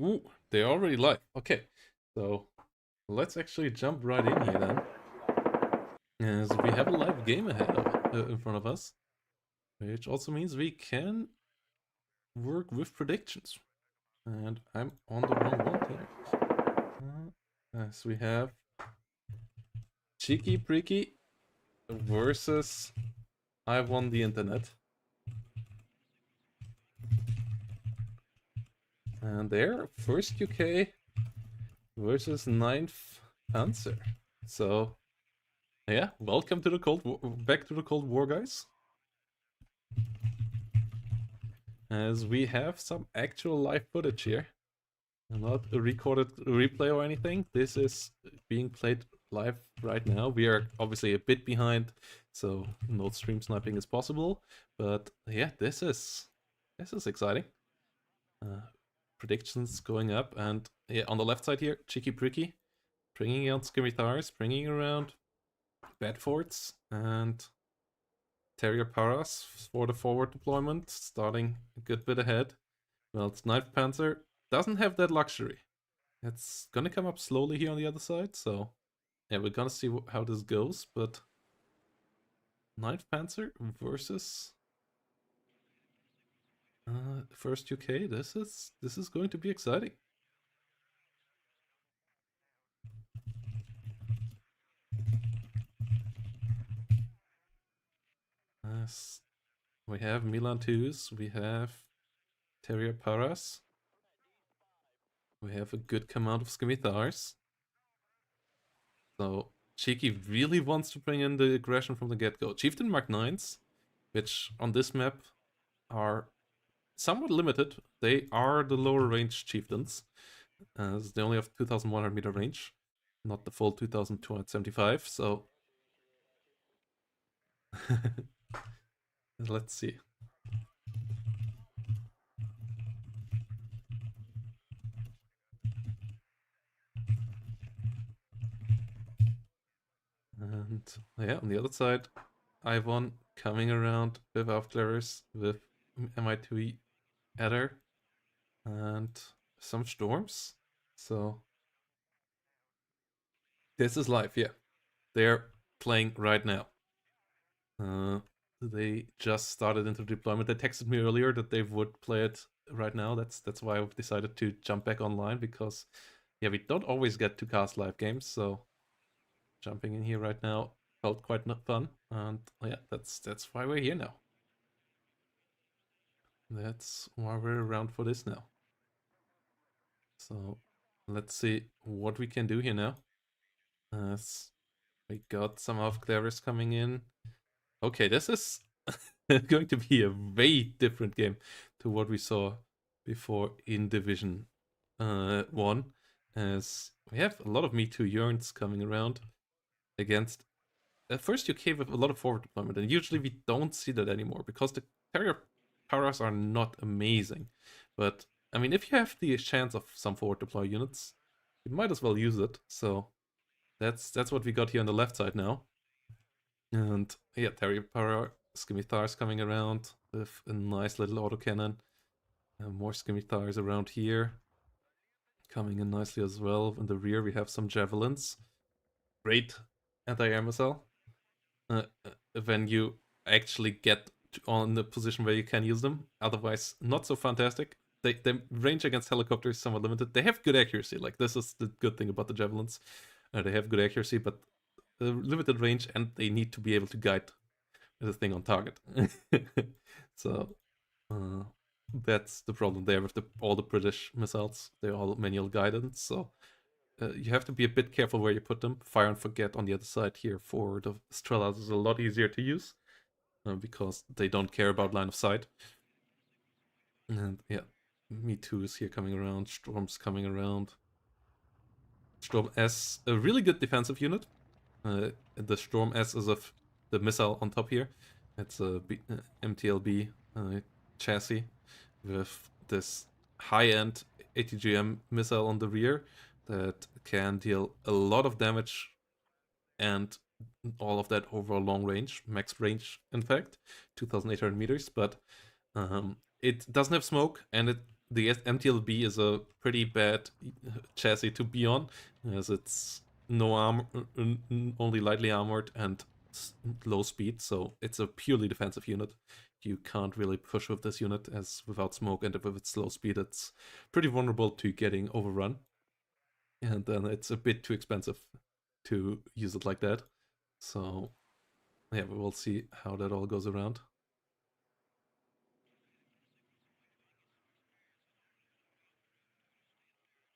Ooh, they're already live. Okay, so let's actually jump right in here then, as we have a live game ahead of in front of us, which also means we can work with predictions. And I'm on the wrong one here. As we have Cheeky Breeki versus I Won the Internet. And there, first UK versus ninth Panzer. So, yeah, welcome to the Cold War, back to the Cold War, guys. As we have some actual live footage here. Not a recorded replay or anything. This is being played live right now. We are obviously a bit behind, so no stream sniping is possible. But yeah, this is exciting. Predictions going up, and yeah, on the left side here, Cheeky Pricky, bringing out skirmishes, bringing around Bedfords and Terrier Paras for the forward deployment, starting a good bit ahead. Well, Knife Panzer doesn't have that luxury. It's gonna come up slowly here on the other side, so yeah, we're gonna see how this goes, but Ninth Panzer versus first UK, this is going to be exciting. Yes, we have Milan 2s, we have Terrier Paras, we have a good command of Scimitars. So Cheeky really wants to bring in the aggression from the get-go. Chieftain Mark 9s, which on this map are somewhat limited. They are the lower range chieftains, as they only have 2,100 meter range, not the full 2,275. So let's see. And yeah, on the other side, Iwon coming around with Aufklärers, with MI2 Adder, and some storms. So this is live, yeah. They're playing right now. They just started into deployment. They texted me earlier that they would play it right now. That's why I've decided to jump back online, because yeah, we don't always get to cast live games, so jumping in here right now felt quite fun. And yeah, that's why we're here now. That's why we're around for this now. So let's see what we can do here now. We got some of Clever's coming in. Okay, this is going to be a way different game to what we saw before in Division 1, as we have a lot of Me Too Yearns coming around against first UK with a lot of forward deployment, and usually we don't see that anymore because the carrier powers are not amazing. But I mean, if you have the chance of some forward deploy units, you might as well use it. So that's what we got here on the left side now. And yeah, Terry Power Scimitars coming around with a nice little autocannon. More Scimitars around here. Coming in nicely as well. In the rear we have some javelins. Great anti-air missile. When you actually get on the position where you can use them. Otherwise, not so fantastic. The range against helicopters is somewhat limited. They have good accuracy. Like, this is the good thing about the javelins. They have good accuracy, but limited range, and they need to be able to guide the thing on target. So that's the problem there with all the British missiles. They're all manual guidance, so you have to be a bit careful where you put them. Fire and forget on the other side here for the Strelas is a lot easier to use because they don't care about line of sight. And yeah, Me Too is here coming around. Storm's coming around. Storm S, a really good defensive unit. The Storm S is of the missile on top here. It's a MTLB chassis with this high-end ATGM missile on the rear that can deal a lot of damage, and all of that over a long range, max range in fact, 2,800 meters, but it doesn't have smoke, and it the MTLB is a pretty bad chassis to be on, as it's no armor, only lightly armored and low speed, so it's a purely defensive unit. You can't really push with this unit, as without smoke and with its slow speed, it's pretty vulnerable to getting overrun. And then it's a bit too expensive to use it like that. So yeah, we will see how that all goes around.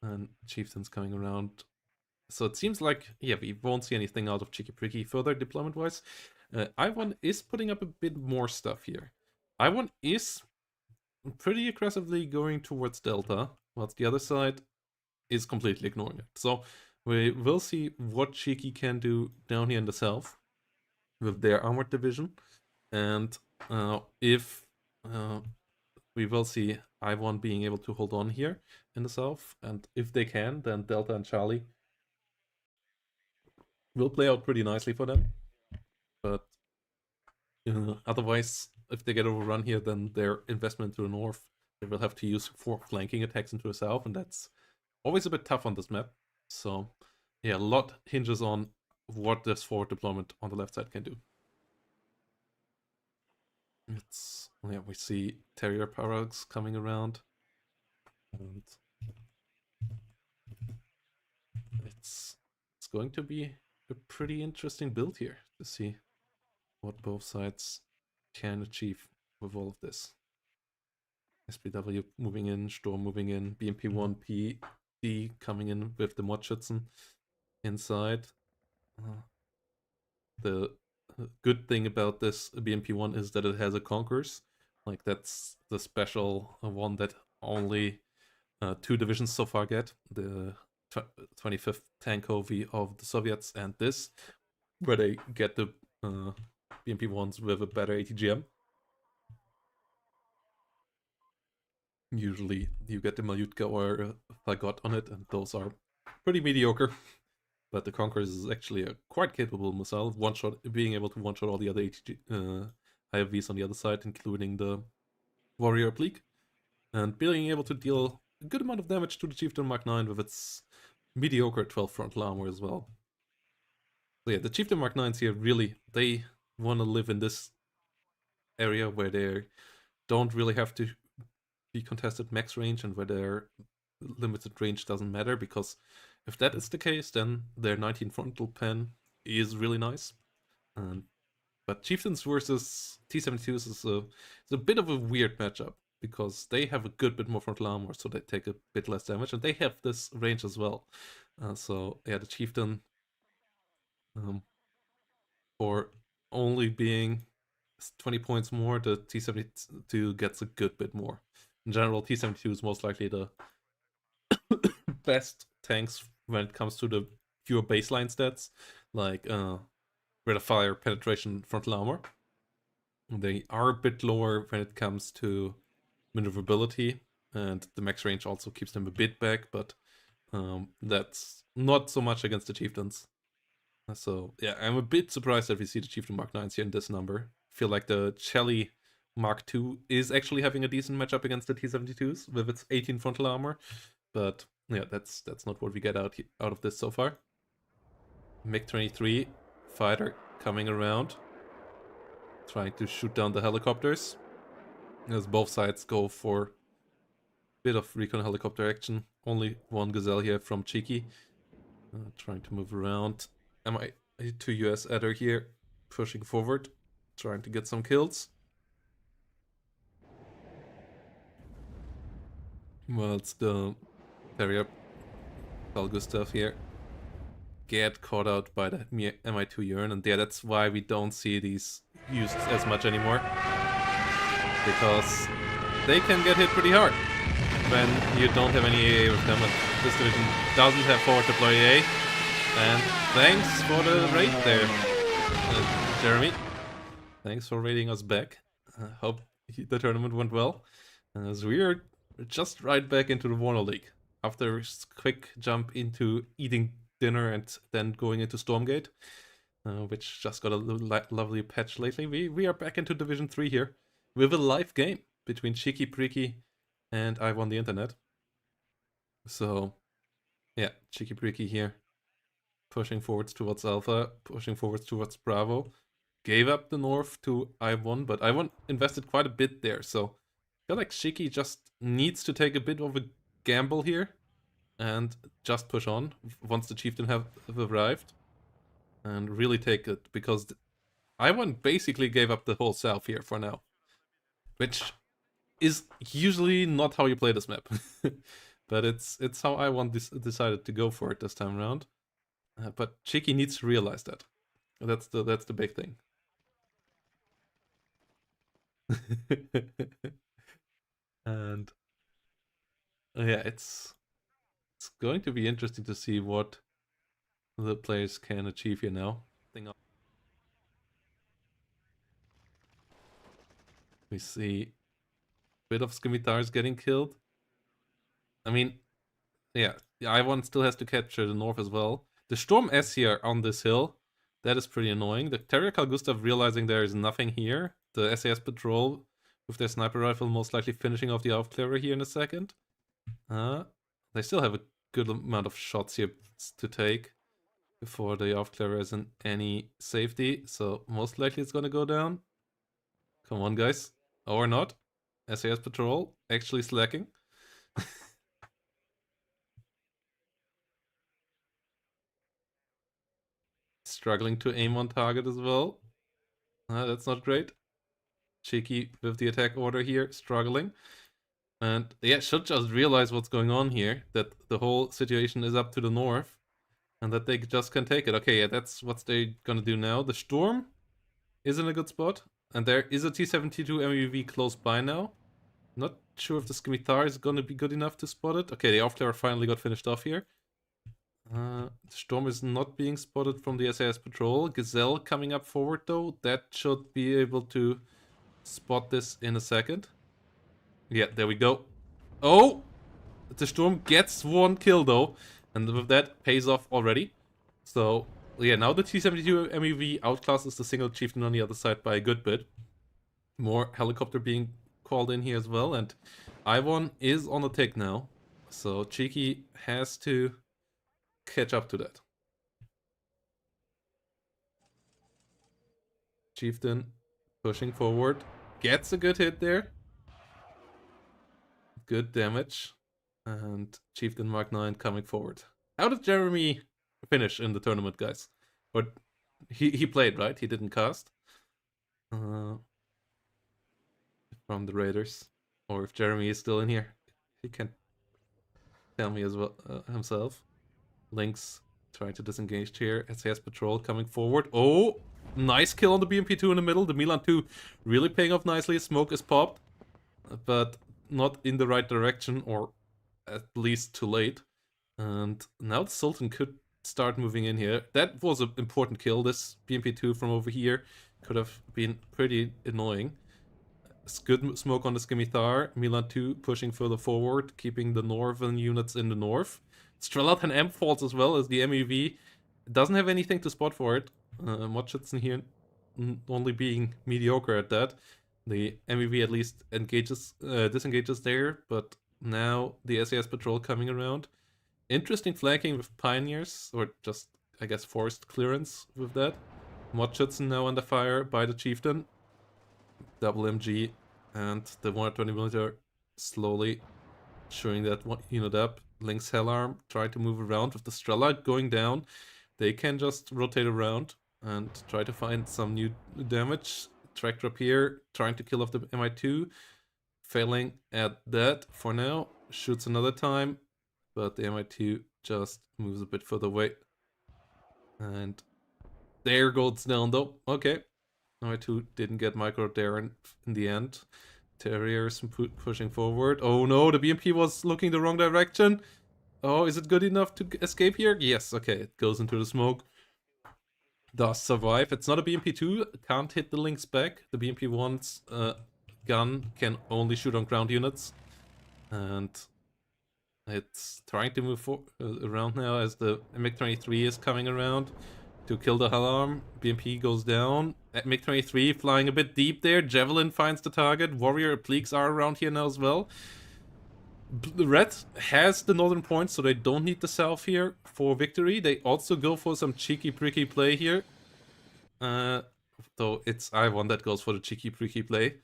And Chieftain's coming around. So it seems like, yeah, we won't see anything out of Cheeky Pricky further deployment-wise. Iwon is putting up a bit more stuff here. Iwon is pretty aggressively going towards Delta, whilst the other side is completely ignoring it. So we will see what Cheeky can do down here in the south with their armored division. And if we will see Iwon being able to hold on here in the south. And if they can, then Delta and Charlie will play out pretty nicely for them. But otherwise, if they get overrun here, then their investment to the north, they will have to use 4 flanking attacks into the south, and that's always a bit tough on this map. So yeah, a lot hinges on what this forward deployment on the left side can do. It's, yeah, we see Terrier Paradox coming around, and it's going to be a pretty interesting build here to see what both sides can achieve with all of this. SPW moving in, Sturm moving in, BMP1 PD coming in with the Mordschützen inside. The good thing about this BMP1 is that it has a Conquerors. Like, that's the special one that only 2 divisions so far get. The 25th Tank OV of the Soviets and this, where they get the BMP1s with a better ATGM. Usually you get the Malyutka or Fagot on it, and those are pretty mediocre. But the Conquerors is actually a quite capable missile, one-shot, being able to one-shot all the other IFVs on the other side, including the Warrior Oblique, and being able to deal a good amount of damage to the Chieftain Mark 9 with its mediocre 12 frontal armor as well. So yeah, the Chieftain Mark 9s here really, they want to live in this area where they don't really have to be contested max range and where their limited range doesn't matter, because if that is the case, then their 19 frontal pen is really nice. But Chieftains versus T-72s is a bit of a weird matchup, because they have a good bit more frontal armor, so they take a bit less damage, and they have this range as well. So yeah, the Chieftain, for only being 20 points more, the T-72 gets a good bit more. In general, T-72 is most likely the best tanks when it comes to the pure baseline stats, like rate of fire, penetration, frontal armor. They are a bit lower when it comes to maneuverability, and the max range also keeps them a bit back, but that's not so much against the Chieftains. So yeah, I'm a bit surprised that we see the Chieftain Mark 9s here in this number. I feel like the Shelly Mark II is actually having a decent matchup against the T-72s with its 18 frontal armor, but yeah, that's not what we get out of this so far. MiG-23 fighter coming around, trying to shoot down the helicopters, as both sides go for a bit of recon helicopter action. Only one Gazelle here from Cheeki, trying to move around. MI2 US adder here, pushing forward, trying to get some kills. Well, it's the Terrier Carl Gustav here get caught out by the MI2 Urn, and yeah, that's why we don't see these used as much anymore, because they can get hit pretty hard when you don't have any AA with them, and this division doesn't have forward deploy AA. And thanks for the raid there, Jeremy. Thanks for raiding us back. Hope the tournament went well, as we are just right back into the WARNO League after a quick jump into eating dinner and then going into Stormgate, which just got a lovely patch lately. We are back into Division 3 here with a live game between Cheeky Pricky and I won the internet. So, yeah, Cheeky breeki here. Pushing forwards towards Alpha, pushing forwards towards Bravo. Gave up the North to I1, but I1 invested quite a bit there, so I feel like Cheeky just needs to take a bit of a gamble here and just push on once the Chieftain have arrived and really take it, because I1 basically gave up the whole south here for now, which is usually not how you play this map. But it's how I1 decided to go for it this time around. But Cheeky needs to realize that. That's the big thing. And yeah, it's going to be interesting to see what the players can achieve here now. We see a bit of scimitars getting killed. I mean, yeah, the I1 still has to capture the north as well. The Storm S here on this hill, that is pretty annoying. The Terrier Carl Gustav realizing there is nothing here. The SAS patrol with their sniper rifle most likely finishing off the Aufklärer here in a second. They still have a good amount of shots here to take before the Aufklärer is in any safety, so most likely it's gonna go down. Come on, guys. Or not. SAS patrol actually slacking. Struggling to aim on target as well. That's not great. Cheeky with the attack order here, struggling. And yeah, should just realize what's going on here, that the whole situation is up to the north, and that they just can take it. Okay, yeah, that's what they're gonna do now. The Storm is in a good spot, and there is a T-72 MEV close by now. Not sure if the Scimitar is gonna be good enough to spot it. Okay, the Aufklärer finally got finished off here. The Storm is not being spotted from the SAS patrol. Gazelle coming up forward though. That should be able to spot this in a second. Yeah, there we go. Oh! The Storm gets one kill though. And with that, pays off already. So, yeah, now the T-72 MEV outclasses the single chieftain on the other side by a good bit. More helicopter being called in here as well. And I1 is on the tick now. So Cheeky has to catch up to that. Chieftain pushing forward. Gets a good hit there. Good damage. And Chieftain Mark 9 coming forward. How did Jeremy finish in the tournament, guys? Or he played, right? He didn't cast. From the Raiders. Or if Jeremy is still in here, he can tell me as well himself. Lynx trying to disengage here. SAS patrol coming forward. Oh, nice kill on the BMP2 in the middle. The Milan 2 really paying off nicely. Smoke is popped, but not in the right direction, or at least too late. And now the Sultan could start moving in here. That was an important kill. This BMP2 from over here could have been pretty annoying. Good smoke on the Scimitar. Milan 2 pushing further forward, keeping the northern units in the north. Strellat and M falls as well as the MEV. Doesn't have anything to spot for it. Motschützen here only being mediocre at that. The MEV at least disengages there, but now the SAS patrol coming around. Interesting flanking with Pioneers, or just, I guess, forced clearance with that. Motschützen now under fire by the Chieftain. Double MG and the 120mm slowly showing that one unit up. Lynx Hellarm trying to move around with the Strela going down. They can just rotate around and try to find some new damage. Tractor up here trying to kill off the MI2. Failing at that for now. Shoots another time, but the MI2 just moves a bit further away. And there goes down though. Okay. MI2 didn't get micro there in the end. Terriers pushing forward. Oh no, the BMP was looking the wrong direction. Oh, is it good enough to escape here? Yes, okay, it goes into the smoke. Does survive. It's not a BMP2, can't hit the Lynx back. The BMP1's gun can only shoot on ground units. And it's trying to move around now as the MiG-23 is coming around to kill the Hellarm. BMP goes down. MiG-23 flying a bit deep there. Javelin finds the target. Warrior Pleeks are around here now as well. The red has the northern point, so they don't need the south here for victory. They also go for some cheeky breeky play here. Though it's Iwon that goes for the cheeky breeky play.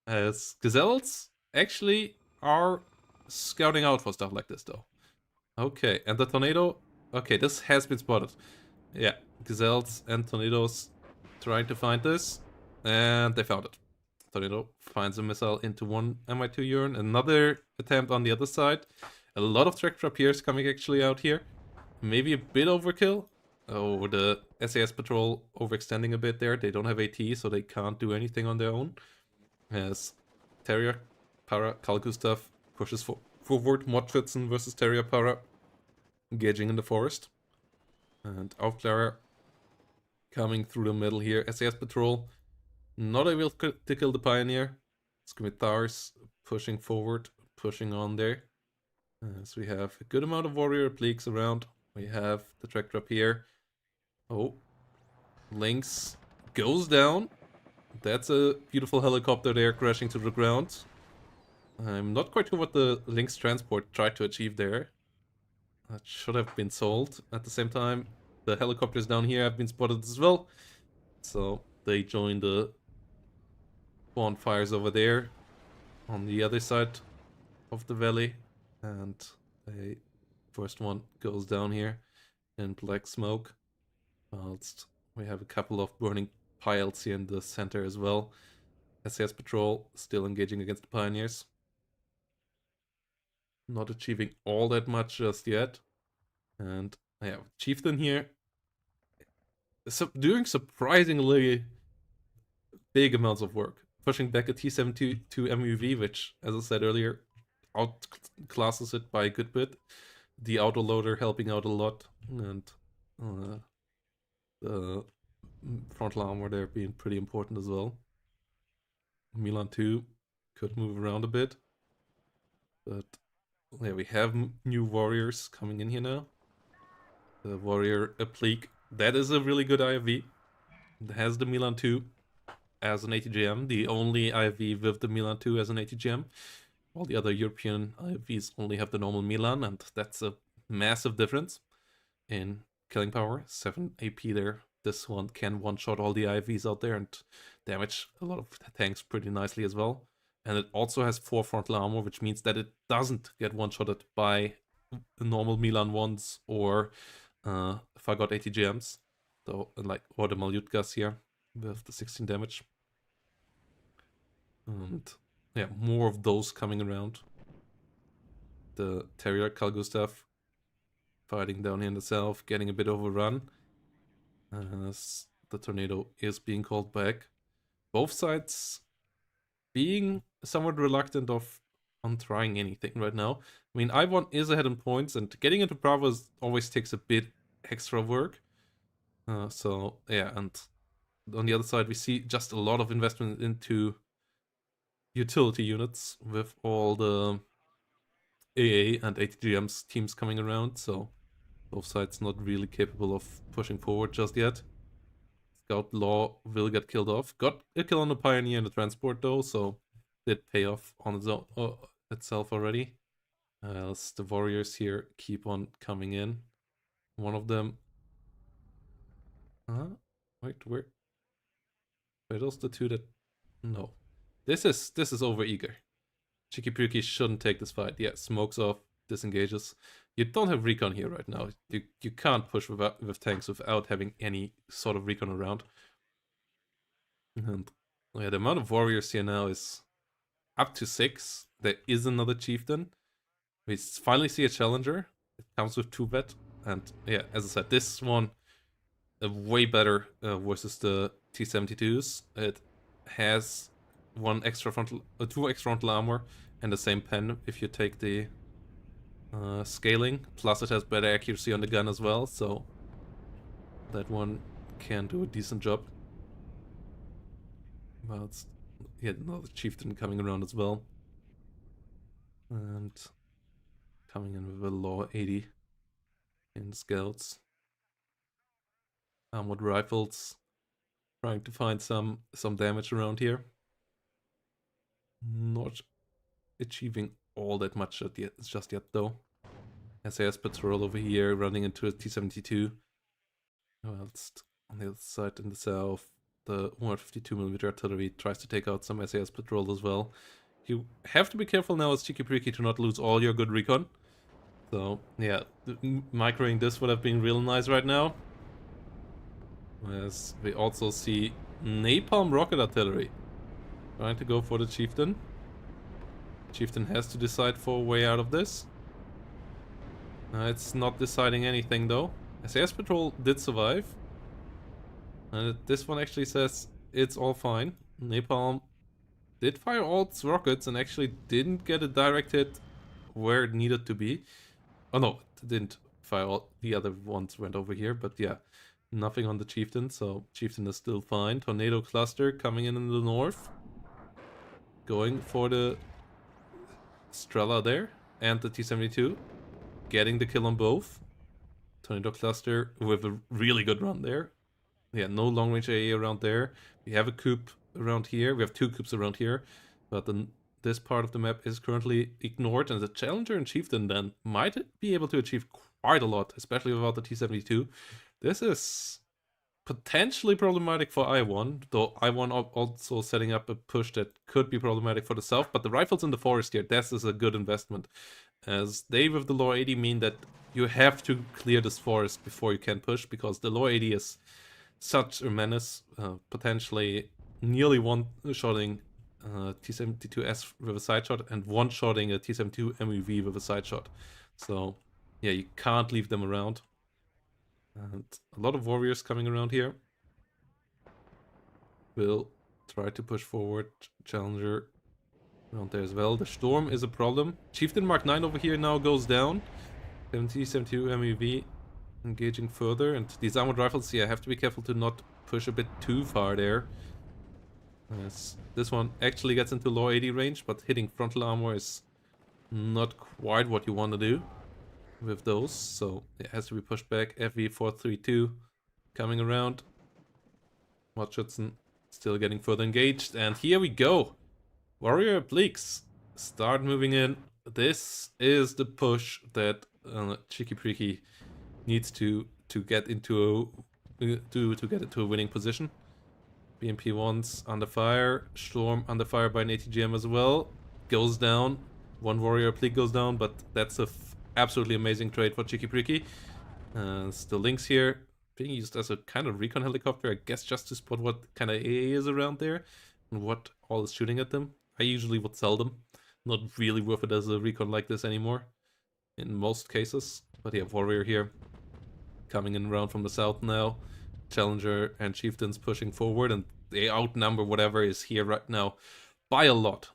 As gazelles actually are scouting out for stuff like this though. Okay, and the tornado. Okay, this has been spotted. Yeah, gazelles and tornadoes trying to find this, and they found it. Tornado finds a missile into one Mi2 urn. Another attempt on the other side. A lot of track rapiers coming actually out here. Maybe a bit overkill. Oh, the SAS patrol overextending a bit there. They don't have AT, so they can't do anything on their own. As Terrier Para Carl Gustav pushes forward. Mordschützen versus Terrier Para. Engaging in the forest. And Aufklärer coming through the middle here. SAS patrol not able to kill the Pioneer. Scimitars pushing forward, pushing on there. So we have a good amount of warrior pleaks around. We have the track drop here. Oh, Lynx goes down. That's a beautiful helicopter there crashing to the ground. I'm not quite sure what the Lynx transport tried to achieve there. That should have been sold. At the same time, the helicopters down here have been spotted as well. So they join the bonfires over there on the other side of the valley. And the first one goes down here in black smoke. Whilst we have a couple of burning piles here in the center as well. SAS patrol still engaging against the pioneers. Not achieving all that much just yet. And yeah, Chieftain here doing surprisingly big amounts of work. Pushing back a T-72 MUV, which, as I said earlier, outclasses it by a good bit. The autoloader helping out a lot, and the frontal armor there being pretty important as well. Milan 2 could move around a bit, but yeah, we have new warriors coming in here now. The warrior Applique, that is a really good IFV. It has the Milan 2 as an ATGM, the only IV with the Milan 2 as an ATGM. All the other European IVs only have the normal Milan, and that's a massive difference in killing power. 7 AP there. This one can one-shot all the IVs out there and damage a lot of tanks pretty nicely as well. And it also has 4 frontal armor, which means that it doesn't get one-shotted by the normal Milan 1s or Fagot ATGMs. So, like, or the Malyutkas here with the 16 damage. And yeah, more of those coming around. The Terrier Carl Gustav fighting down here in the south, getting a bit overrun as the tornado is being called back. Both sides being somewhat reluctant on trying anything right now. I mean, Iwon is ahead in points, and getting into Bravo always takes a bit extra work. So yeah, and on the other side, we see just a lot of investment into utility units with all the AA and ATGM's teams coming around. So both sides not really capable of pushing forward just yet. Scout Law will get killed off. Got a kill on the Pioneer and the Transport though, so did pay off on its own, itself already. As the Warriors here keep on coming in. One of them... Wait, where... Are those the two that... No. This is over eager. Cheeky Breeki shouldn't take this fight. Yeah, smokes off, disengages. You don't have recon here right now. You can't push with tanks without having any sort of recon around. And yeah, the amount of warriors here now is up to 6. There is another chieftain. We finally see a challenger. It comes with 2 vet. And yeah, as I said, this one way better versus the T-72s. It has 2 extra frontal armor and the same pen if you take the scaling. Plus it has better accuracy on the gun as well, so that one can do a decent job. Well, it's yet another chieftain coming around as well. And coming in with a law 80 in scouts. Armored rifles. Trying to find some damage around here. Not achieving all that much just yet though. SAS patrol over here running into a T-72. Whilst on the other side in the south, the 152mm artillery tries to take out some SAS patrol as well. You have to be careful now as Cheeky Breeki to not lose all your good recon. So yeah, microing this would have been real nice right now. As we also see napalm rocket artillery trying to go for the chieftain. Chieftain has to decide for a way out of this. It's not deciding anything though. SAS patrol did survive. This one actually says it's all fine. Napalm did fire all its rockets and actually didn't get a direct hit where it needed to be. Oh no, it didn't fire all. The other ones went over here, but yeah, nothing on the chieftain, so chieftain is still fine. Tornado cluster coming in the north. Going for the Strela there and the T-72. Getting the kill on both. Tornado cluster with a really good run there. Yeah, no long range AA around there. We have a coup around here. We have two coups around here. But this part of the map is currently ignored. And the Challenger and Chieftain then might be able to achieve quite a lot. Especially without the T-72. This is potentially problematic for I1. Though I1 also setting up a push that could be problematic for the south. But the rifles in the forest here, this is a good investment. As they with the lower 80 mean that you have to clear this forest before you can push. Because the lower 80 is such a menace, potentially nearly one-shotting T-72S with a side shot and one-shotting a T-72 MEV with a side shot. So, yeah, you can't leave them around. And a lot of warriors coming around here. Will try to push forward. Challenger around there as well. The storm is a problem. Chieftain Mark 9 over here now goes down. T-72 MEV engaging further, and these armored rifles, yeah, have to be careful to not push a bit too far there. As this one actually gets into low 80 range, but hitting frontal armor is not quite what you want to do with those, so it has to be pushed back. FV432 coming around. Watchudson still getting further engaged, and here we go. Warrior obliques start moving in. This is the push that Cheeky Breeki needs to get into a winning position. BMP1's under fire. Storm under fire by an ATGM as well. Goes down. One warrior oblique goes down, but that's a absolutely amazing trade for Cheeky Breeki. Still Lynx here being used as a kind of recon helicopter, I guess, just to spot what kind of AA is around there and what all is shooting at them. I usually would sell them. Not really worth it as a recon like this anymore in most cases. But yeah, warrior here coming in around from the south now. Challenger and Chieftains pushing forward, and they outnumber whatever is here right now by a lot.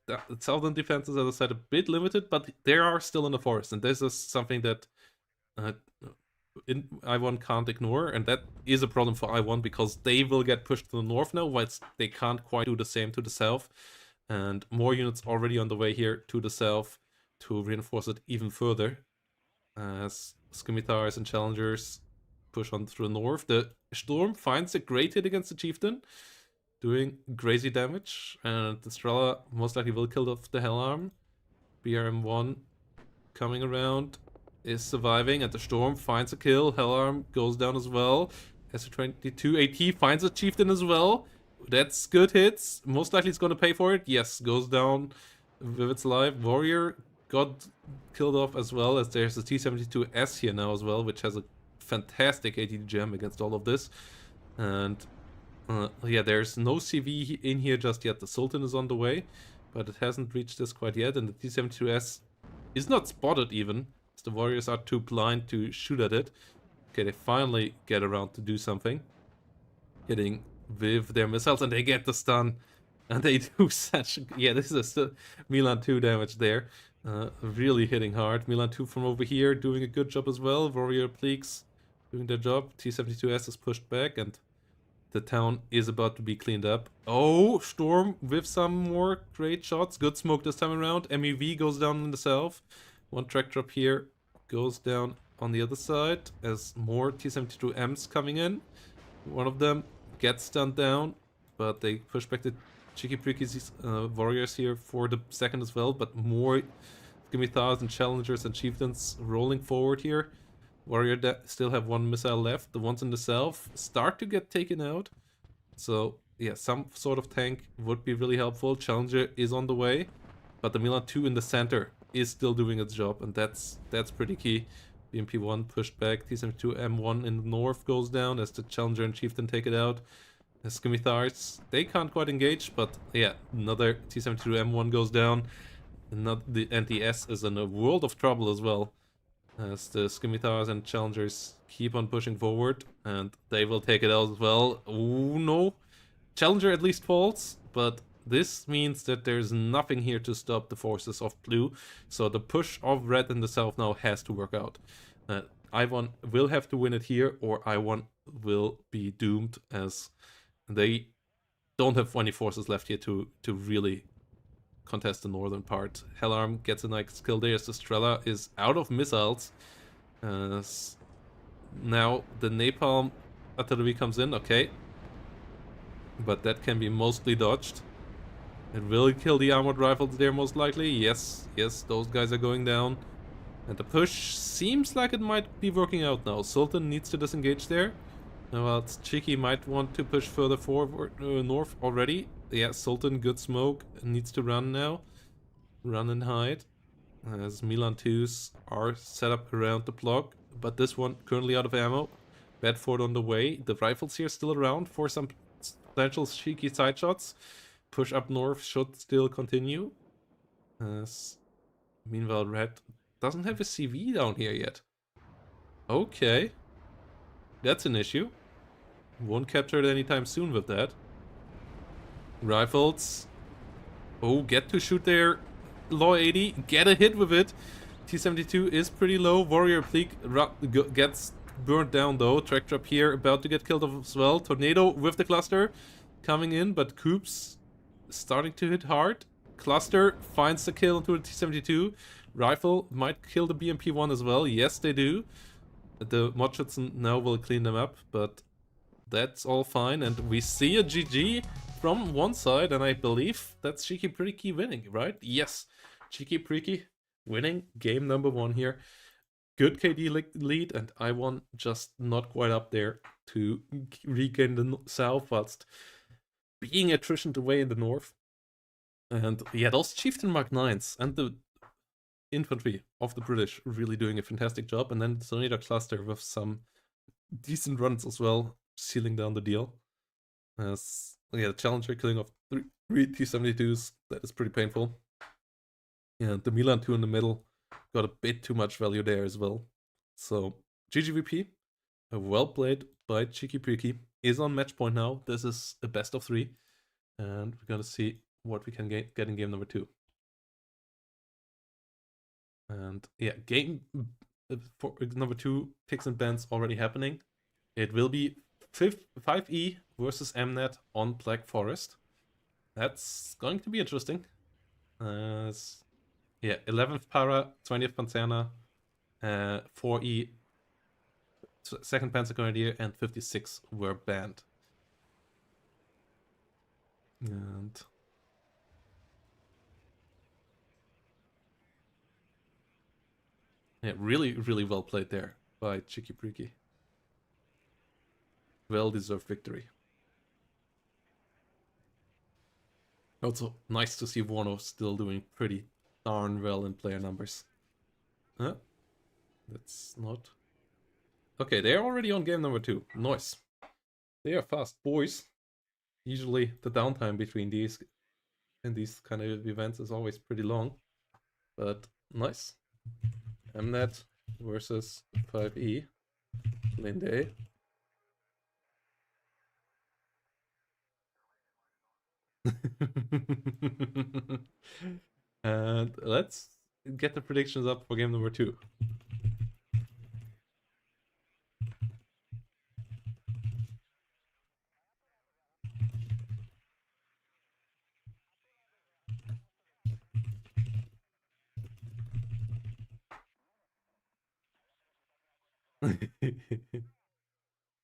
The southern defenses, as I said, a bit limited, but they are still in the forest, and this is something that I1 can't ignore, and that is a problem for I1 because they will get pushed to the north now, whilst they can't quite do the same to the south, and more units already on the way here to the south to reinforce it even further. As Scimitars and Challengers push on through the north. The Storm finds a great hit against the Chieftain, doing crazy damage, and the Strela most likely will kill off the Hellarm. BRM1 coming around is surviving, and the Storm finds a kill. Hellarm goes down as well. SU-22 AT finds a Chieftain as well. That's good hits. Most likely it's going to pay for it. Yes, goes down with its life. Warrior got killed off as well, as there's a T-72S here now as well, which has a fantastic AT gem against all of this. And yeah, there's no CV in here just yet. The Sultan is on the way, but it hasn't reached this quite yet, and the T-72S is not spotted even, as the warriors are too blind to shoot at it. Okay, they finally get around to do something, hitting with their missiles, and they get the stun, and they do such, yeah, this is a Milan 2 damage there. Really hitting hard. Milan 2 from over here doing a good job as well. Warrior Pleeks doing their job. T-72S is pushed back, and the town is about to be cleaned up. Oh, Storm with some more great shots. Good smoke this time around. MEV goes down in the south. One track drop here goes down on the other side as more T-72Ms coming in. One of them gets stunned down, but they push back the Cheeky Pricky's warriors here for the second as well, but more Scimitars and challengers and chieftains rolling forward here. Warrior still have one missile left. The ones in the south start to get taken out. So yeah, some sort of tank would be really helpful. Challenger is on the way, but the Milan 2 in the center is still doing its job, and that's pretty key. BMP1 pushed back. T-72 M1 in the north goes down as the Challenger and Chieftain take it out. The Scimitars, they can't quite engage, but yeah, another T-72 M1 goes down. And the NTS is in a world of trouble as well, as the Scimitars and Challengers keep on pushing forward, and they will take it out as well. Oh no! Challenger at least falls, but this means that there's nothing here to stop the forces of blue, so the push of red in the south now has to work out. Iwon will have to win it here, or Iwon will be doomed, as they don't have any forces left here to really contest the northern part. Hellarm gets a nice kill there as the Strela is out of missiles. Now the napalm artillery comes in, okay. But that can be mostly dodged. It will kill the armored rifles there most likely. Yes, those guys are going down. And the push seems like it might be working out now. Sultan needs to disengage there. Well, Cheeki might want to push further forward north already. Yeah, Sultan, good smoke, needs to run now. Run and hide. As Milan 2s are set up around the block. But this one currently out of ammo. Bedford on the way. The rifles here still around for some potential Cheeky side shots. Push up north should still continue. Meanwhile, Red doesn't have a CV down here yet. Okay. That's an issue. Won't capture it anytime soon with that. Rifles. Oh, get to shoot there. Law 80. Get a hit with it. T-72 is pretty low. Warrior Pleak gets burnt down though. Track Trap here about to get killed off as well. Tornado with the cluster coming in, but Coops starting to hit hard. Cluster finds the kill into the T-72. Rifle might kill the BMP-1 as well. Yes, they do. The Motschützen now will clean them up, but that's all fine. And we see a GG from one side, and I believe that's Cheeky Preeky winning, right? Yes, Cheeky Preeky winning game number 1 here. Good KD lead, and Iwon just not quite up there to regain the south whilst being attritioned away in the north. And yeah, those Chieftain Mark 9s and the infantry of the British really doing a fantastic job. And then the Tornado Cluster with some decent runs as well, sealing down the deal. As yeah, the Challenger killing off 3 T-72s, that is pretty painful. And the Milan 2 in the middle got a bit too much value there as well. So GGVP, well played by Cheeky Preeky, is on match point now. This is a best of 3. And we're gonna see what we can get in game number 2. And yeah, game for number 2, picks and bans already happening. It will be 5E versus Mnet on Black Forest. That's going to be interesting. Yeah, 11th Para, 20th Panzerna, 4E, 2nd Panzer Grenadier, and 56 were banned. And yeah, really, really well played there by Cheeky Preeky. Well-deserved victory. Also, nice to see WARNO still doing pretty darn well in player numbers. Huh? That's not... Okay, they're already on game number 2. Nice. They are fast boys. Usually the downtime between these kind of events is always pretty long. But nice. Mnet versus 5E. Linde. And let's get the predictions up for game number 2.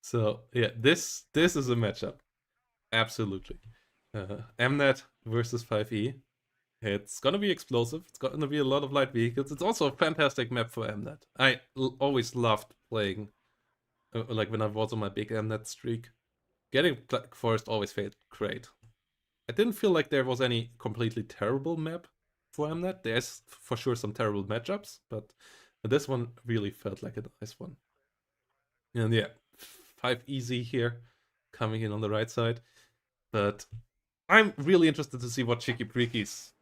So yeah, this is a matchup. Absolutely. Mnet versus 5e. It's gonna be explosive. It's gonna be a lot of light vehicles. It's also a fantastic map for Mnet. Always loved playing, like when I was on my big Mnet streak. Getting Black Forest always felt great. I didn't feel like there was any completely terrible map for Mnet. There's for sure some terrible matchups, but this one really felt like a nice one. And yeah, 5 easy here, coming in on the right side. But I'm really interested to see what Cheeky Breeky's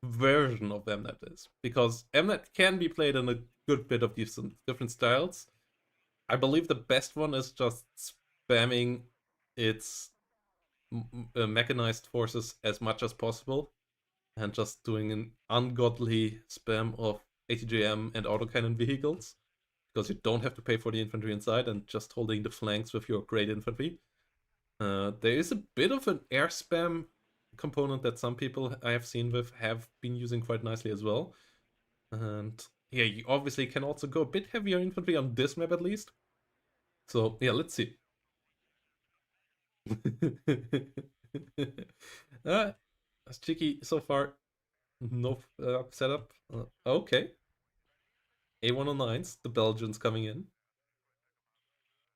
version of Mnet is. Because Mnet can be played in a good bit of different styles. I believe the best one is just spamming its mechanized forces as much as possible and just doing an ungodly spam of ATGM and autocannon vehicles because you don't have to pay for the infantry inside and just holding the flanks with your great infantry. There is a bit of an air spam component that some people I have seen with have been using quite nicely as well. And yeah, you obviously can also go a bit heavier infantry on this map at least. So yeah, let's see. That's cheeky so far. No setup. Okay. A109s, the Belgians coming in.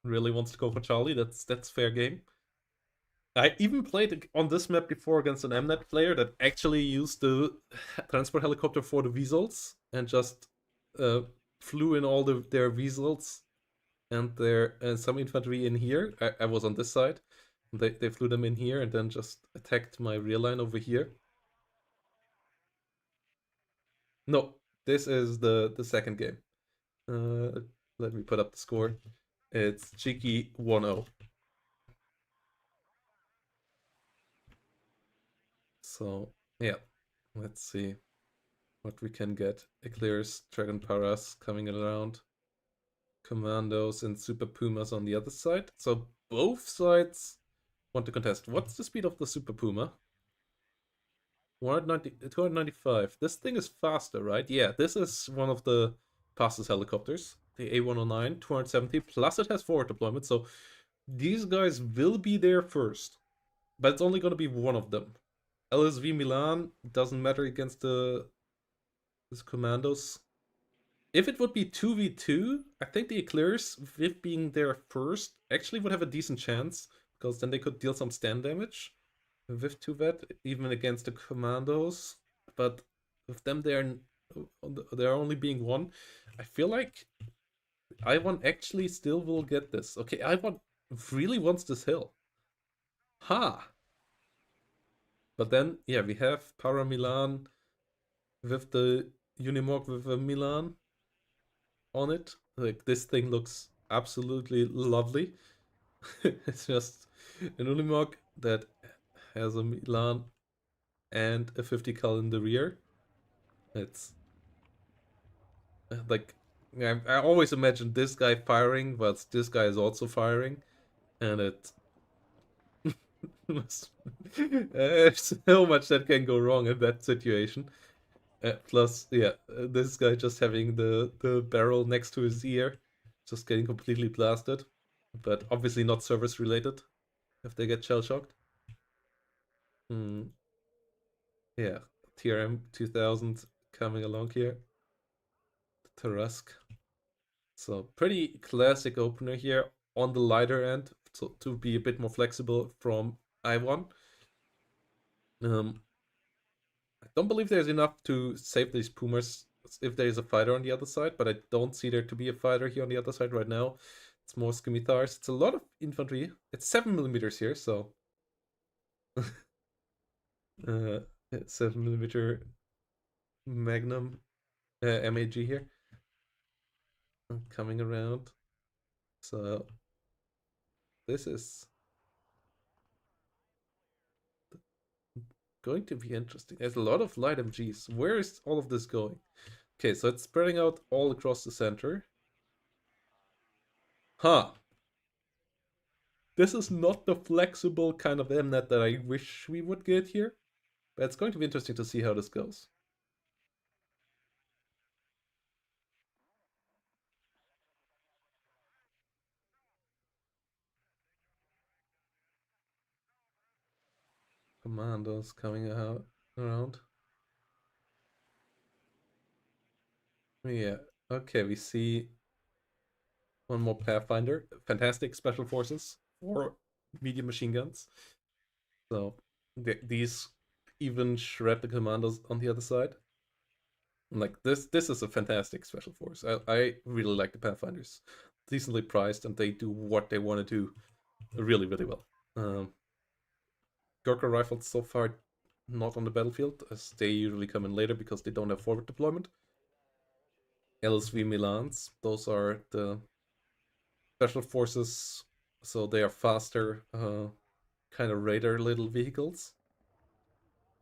Really wants to go for Charlie. That's fair game. I even played on this map before against an Mnet player that actually used the transport helicopter for the Weasels and just uh, flew in all their Weasels and their some infantry in here. I was on this side. They flew them in here and then just attacked my rear line over here. No, this is the second game. Uh, Let me put up the score. It's Cheeky 1-0. So yeah, let's see what we can get. Eclairs, Dragon Paras coming around. Commandos and Super Pumas on the other side. So both sides want to contest. What's the speed of the Super Puma? 190, 295. This thing is faster, right? Yeah, this is one of the fastest helicopters. The A109, 270, plus it has forward deployment. So these guys will be there first. But it's only going to be one of them. LSV Milan doesn't matter against these commandos. If it would be 2v2, I think the Eclairs, with being there first, actually would have a decent chance, because then they could deal some stand damage with 2vet, even against the commandos. But with them they're only being one, I feel like I1 actually still will get this. Okay, I1 really wants this hill. Ha! But then, yeah, we have Para Milan with the Unimog with a Milan on it. Like, this thing looks absolutely lovely. It's just an Unimog that has a Milan and a 50 cal in the rear. It's like, I always imagine this guy firing, but this guy is also firing, and it there's so much that can go wrong in that situation. Plus, yeah, this guy just having the barrel next to his ear, just getting completely blasted, but obviously not service related if they get shell shocked. Hmm. Yeah, TRM 2000 coming along here. Tarusk. So pretty classic opener here on the lighter end, so to be a bit more flexible from I1. I don't believe there's enough to save these Pumas if there is a fighter on the other side, but I don't see there to be a fighter here on the other side right now. It's more scimitars. It's a lot of infantry. It's 7mm here, so uh, 7mm Magnum MAG here coming around. So this is going to be interesting. There's a lot of light MGs. Where is all of this going? Okay, so it's spreading out all across the center. Huh. This is not the flexible kind of Mnet that I wish we would get here. But it's going to be interesting to see how this goes. commandos coming out around. Yeah. Okay, we see one more Pathfinder. Fantastic special forces for medium machine guns. So these even shred the commandos on the other side. Like this is a fantastic special force. I really like the Pathfinders. Decently priced, and they do what they want to do really, really well. Gurkha rifles so far not on the battlefield, as they usually come in later because they don't have forward deployment. LSV Milans, those are the special forces, so they are faster, kind of radar little vehicles.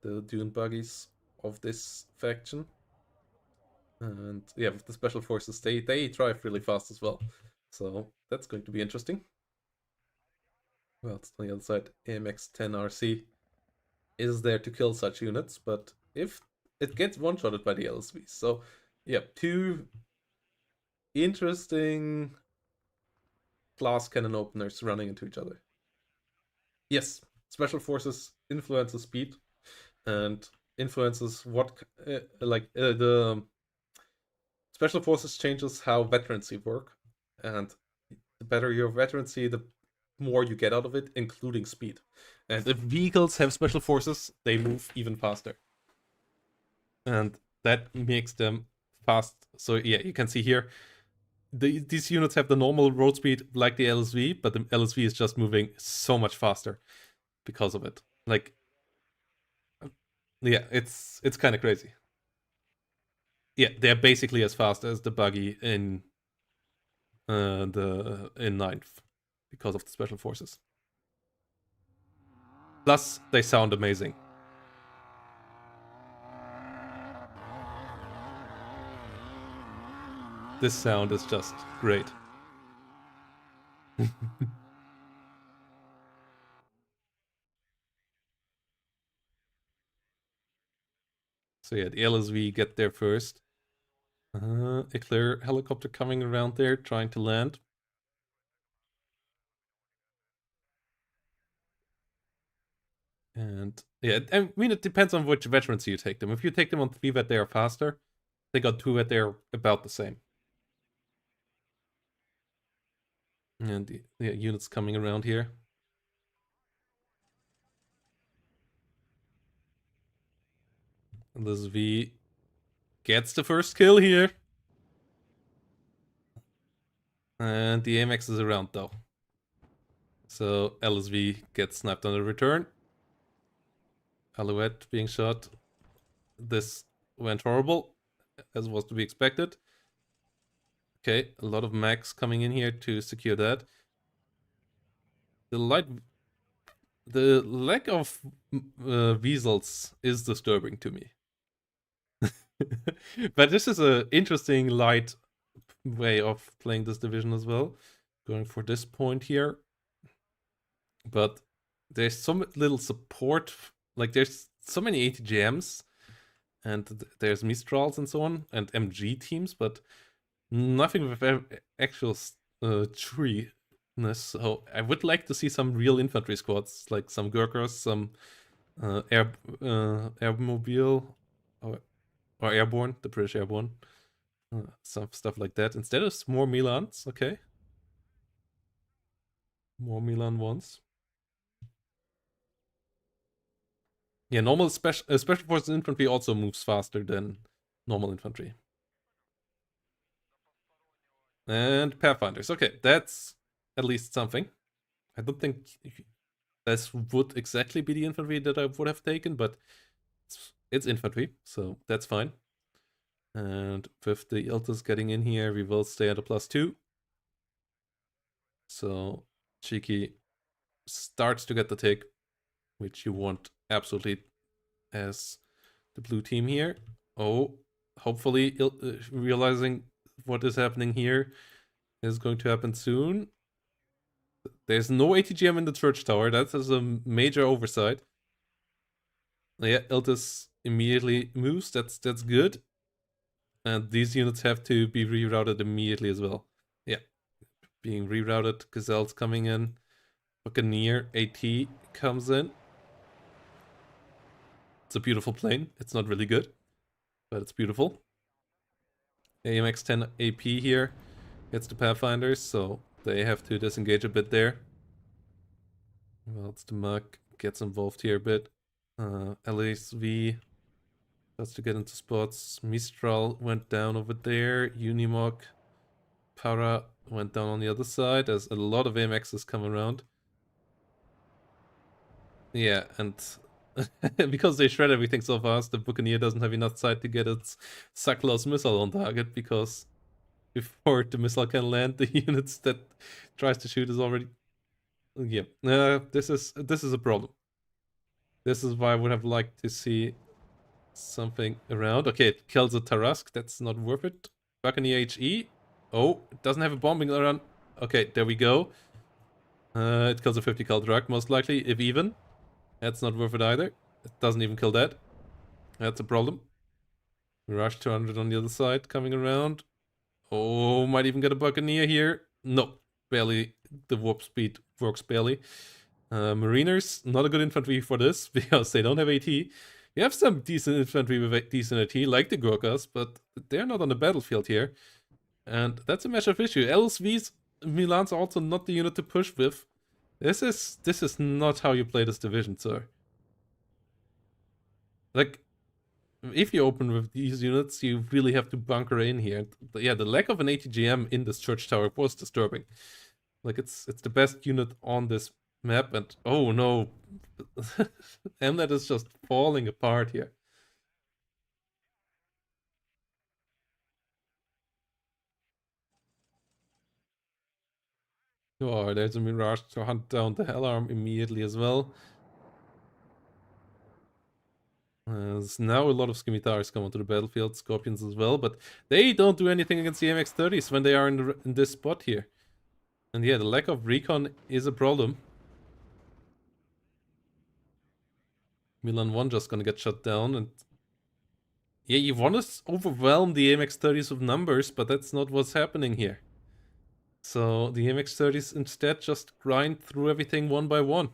The dune buggies of this faction. And yeah, with the special forces, they drive really fast as well. So that's going to be interesting. Well, it's on the other side. AMX-10RC is there to kill such units, but if it gets one-shotted by the LSVs. So yeah, two interesting glass cannon openers running into each other. Yes, special forces influences speed and influences what the special forces changes how veterancy work, and the better your veterancy, the more you get out of it, including speed. And if vehicles have special forces, they move even faster, and that makes them fast. So yeah, you can see here, these units have the normal road speed like the LSV, but the LSV is just moving so much faster because of it. Like, yeah, it's kind of crazy. Yeah, they're basically as fast as the buggy the in ninth because of the special forces. Plus, they sound amazing. This sound is just great. So yeah, the LSV get there first. A clear helicopter coming around there, trying to land. And yeah, I mean, it depends on which veterans you take them. If you take them on 3 vet, they are faster. They got 2 vet, they're about the same. And the units coming around here. And this V gets the first kill here. And the AMX is around though. So LSV gets sniped on the return. Alouette being shot. This went horrible, as was to be expected. Okay, a lot of mechs coming in here to secure that. The lack of weasels is disturbing to me. But this is an interesting light way of playing this division as well. Going for this point here. But there's some little support. Like, there's so many ATGMs. And there's Mistrals and so on. And MG teams. But nothing with actual treeness. So I would like to see some real infantry squads. Like some Gurkhas, some airmobile. Or airborne, the British airborne. Some stuff like that. Instead of more Milans, okay. More Milan ones. Yeah, normal special forces infantry also moves faster than normal infantry. And Pathfinders. Okay, that's at least something. I don't think this would exactly be the infantry that I would have taken, but it's infantry, so that's fine. And with the Iltis getting in here, we will stay at a +2. So Cheeki starts to get the tick, which you want absolutely as the blue team here. Oh, hopefully realizing what is happening here is going to happen soon. There's no ATGM in the church tower. That is a major oversight. Yeah, Iltis immediately moves. That's good. And these units have to be rerouted immediately as well. Yeah, being rerouted. Gazelle's coming in. Buccaneer AT comes in. It's a beautiful plane. It's not really good, but it's beautiful. AMX 10 AP here gets the Pathfinders, so they have to disengage a bit there. Well, it's the Mug gets involved here a bit. LSV has to get into spots. Mistral went down over there. Unimog, Para went down on the other side. There's a lot of AMXs come around. Yeah, and because they shred everything so fast, the Buccaneer doesn't have enough time to get its Suckloss missile on target, because before the missile can land, the units that tries to shoot is already... Yeah, this is a problem. This is why I would have liked to see something around. Okay, it kills a Tarask. That's not worth it. Buccaneer HE. Oh, it doesn't have a bombing around. Okay, there we go. It kills a 50 cal truck, most likely, if even. That's not worth it either. It doesn't even kill that. That's a problem. Rush 200 on the other side, coming around. Oh, might even get a Buccaneer here. No, barely. The warp speed works barely. Mariners, not a good infantry for this, because they don't have AT. You have some decent infantry with decent AT, like the Gurkhas, but they're not on the battlefield here. And that's a massive issue. LSV's Milan's also not the unit to push with. This is not how you play this division, sir. Like, if you open with these units, you really have to bunker in here. Yeah, the lack of an ATGM in this church tower was disturbing. Like, it's the best unit on this map, and oh no, Mnet is just falling apart here. Oh, there's a Mirage to hunt down the Hell Arm immediately as well. There's now a lot of Scimitars come onto the battlefield, Scorpions as well, but they don't do anything against the MX-30s when they are in this spot here. And yeah, the lack of recon is a problem. Milan 1 just gonna get shut down, and yeah, you want to overwhelm the MX-30s with numbers, but that's not what's happening here. So the MX-30s instead just grind through everything one by one.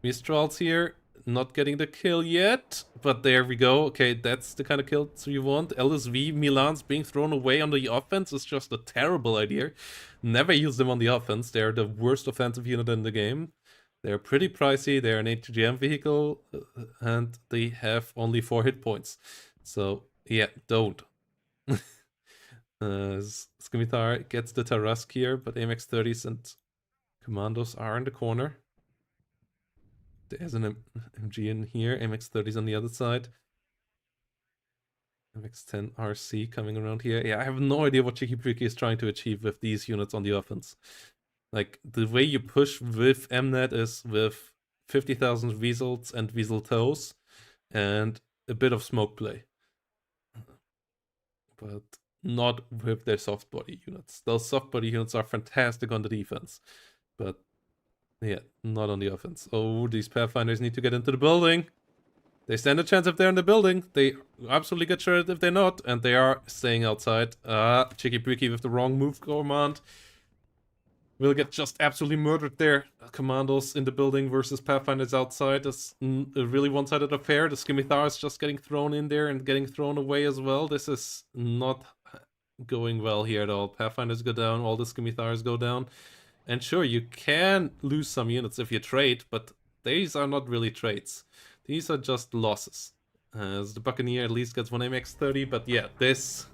Mistral's here, not getting the kill yet, but there we go. Okay, that's the kind of kills you want. LSV Milan's being thrown away on the offense is just a terrible idea. Never use them on the offense. They're the worst offensive unit in the game. They're pretty pricey. They're an ATGM vehicle, and they have only 4 hit points. So yeah, don't. Scimitar gets the Tarask here, but MX-30s and Commandos are in the corner. There's an MG in here, MX-30s on the other side. MX-10 RC coming around here. Yeah, I have no idea what Cheeki breeki is trying to achieve with these units on the offense. Like, the way you push with Mnet is with 50,000 Weasels and Weasel Toes and a bit of smoke play. But not with their soft body units. Those soft body units are fantastic on the defense, but yeah, not on the offense. Oh, these Pathfinders need to get into the building. They stand a chance if they're in the building. They absolutely get shredded if they're not, and they are staying outside. Cheeki breeki with the wrong move command will get just absolutely murdered there. Commandos in the building versus Pathfinders outside is a really one-sided affair. The Scimitar is just getting thrown in there and getting thrown away as well. This is not going well here at all. Pathfinders go down, all the Scimitars go down. And sure, you can lose some units if you trade, but these are not really trades. These are just losses. As the Buccaneer at least gets one MX-30, but yeah, this...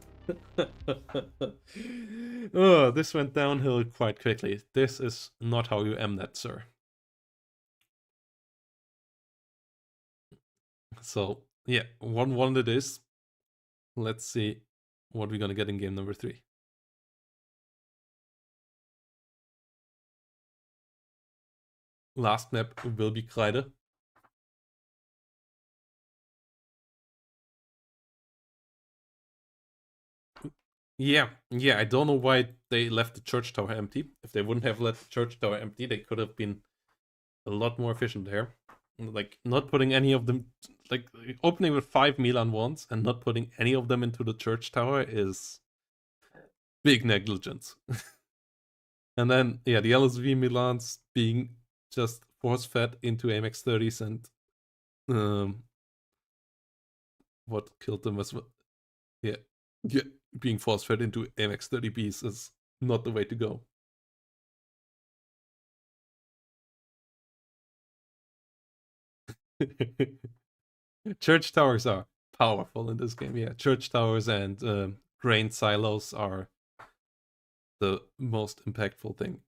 oh, this went downhill quite quickly. This is not how you Mnet, sir. So, yeah, 1-1 it is. Let's see what we're gonna get in game number 3. Last map will be Kreide. Yeah, I don't know why they left the church tower empty. If they wouldn't have left the church tower empty, they could have been a lot more efficient there. Like, not putting any of them, like, opening with 5 Milan ones and not putting any of them into the church tower is big negligence. And then, yeah, the LSV Milans being just force-fed into MX-30s and what killed them as well. Yeah, yeah, being force fed into MX30Bs is not the way to go. Church towers are powerful in this game. Yeah, church towers and grain silos are the most impactful thing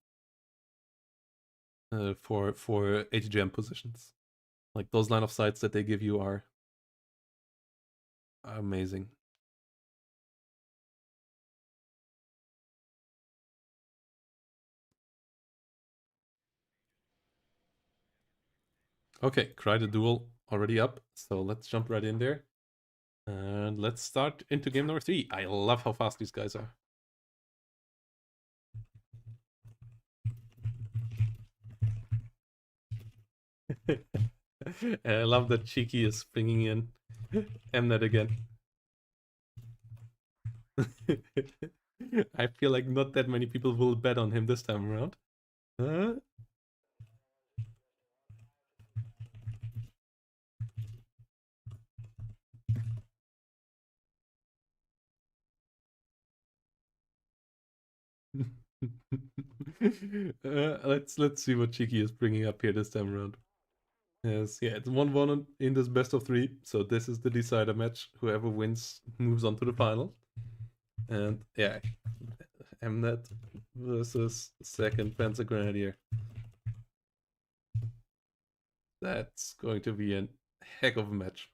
for ATGM positions. Like those line of sights that they give you are amazing. Okay, cry the duel already up, so let's jump right in there. And let's start into game number 3. I love how fast these guys are. I love that Cheeki is bringing in Mnet again. I feel like not that many people will bet on him this time around. Huh? Let's see what Cheeky is bringing up here this time around. Yes, yeah, it's 1-1 in this best of 3, so this is the decider match. Whoever wins moves on to the final. And yeah, Mnet versus second Panzer Grenadier. That's going to be a heck of a match.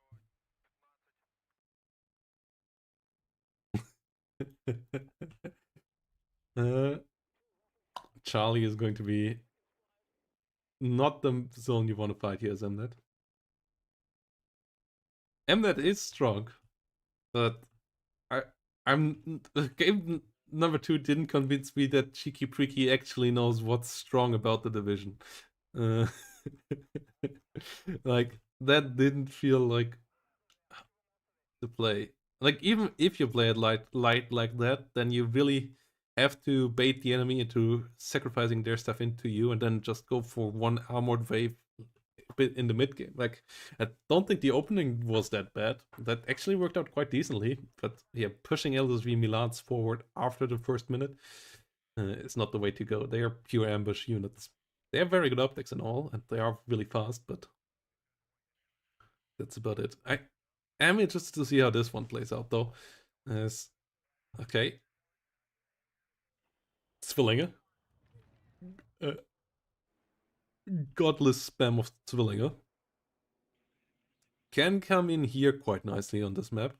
uh, Charlie is going to be not the zone you want to fight here, is Mnet. Mnet is strong, but I I'm game number 2 didn't convince me that Cheeky Preaky actually knows what's strong about the division. Uh, like that didn't feel like the play. Like even if you play it light like that, then you really have to bait the enemy into sacrificing their stuff into you, and then just go for one armored wave bit in the mid game. Like I don't think the opening was that bad. That actually worked out quite decently. But yeah, pushing LSV Milans forward after the first minute is not the way to go. They are pure ambush units. They have very good optics and all, and they are really fast, but that's about it. I am interested to see how this one plays out, though. As okay, Zwillinge. Uh, Godless spam of Zwillinge. Can come in here quite nicely on this map.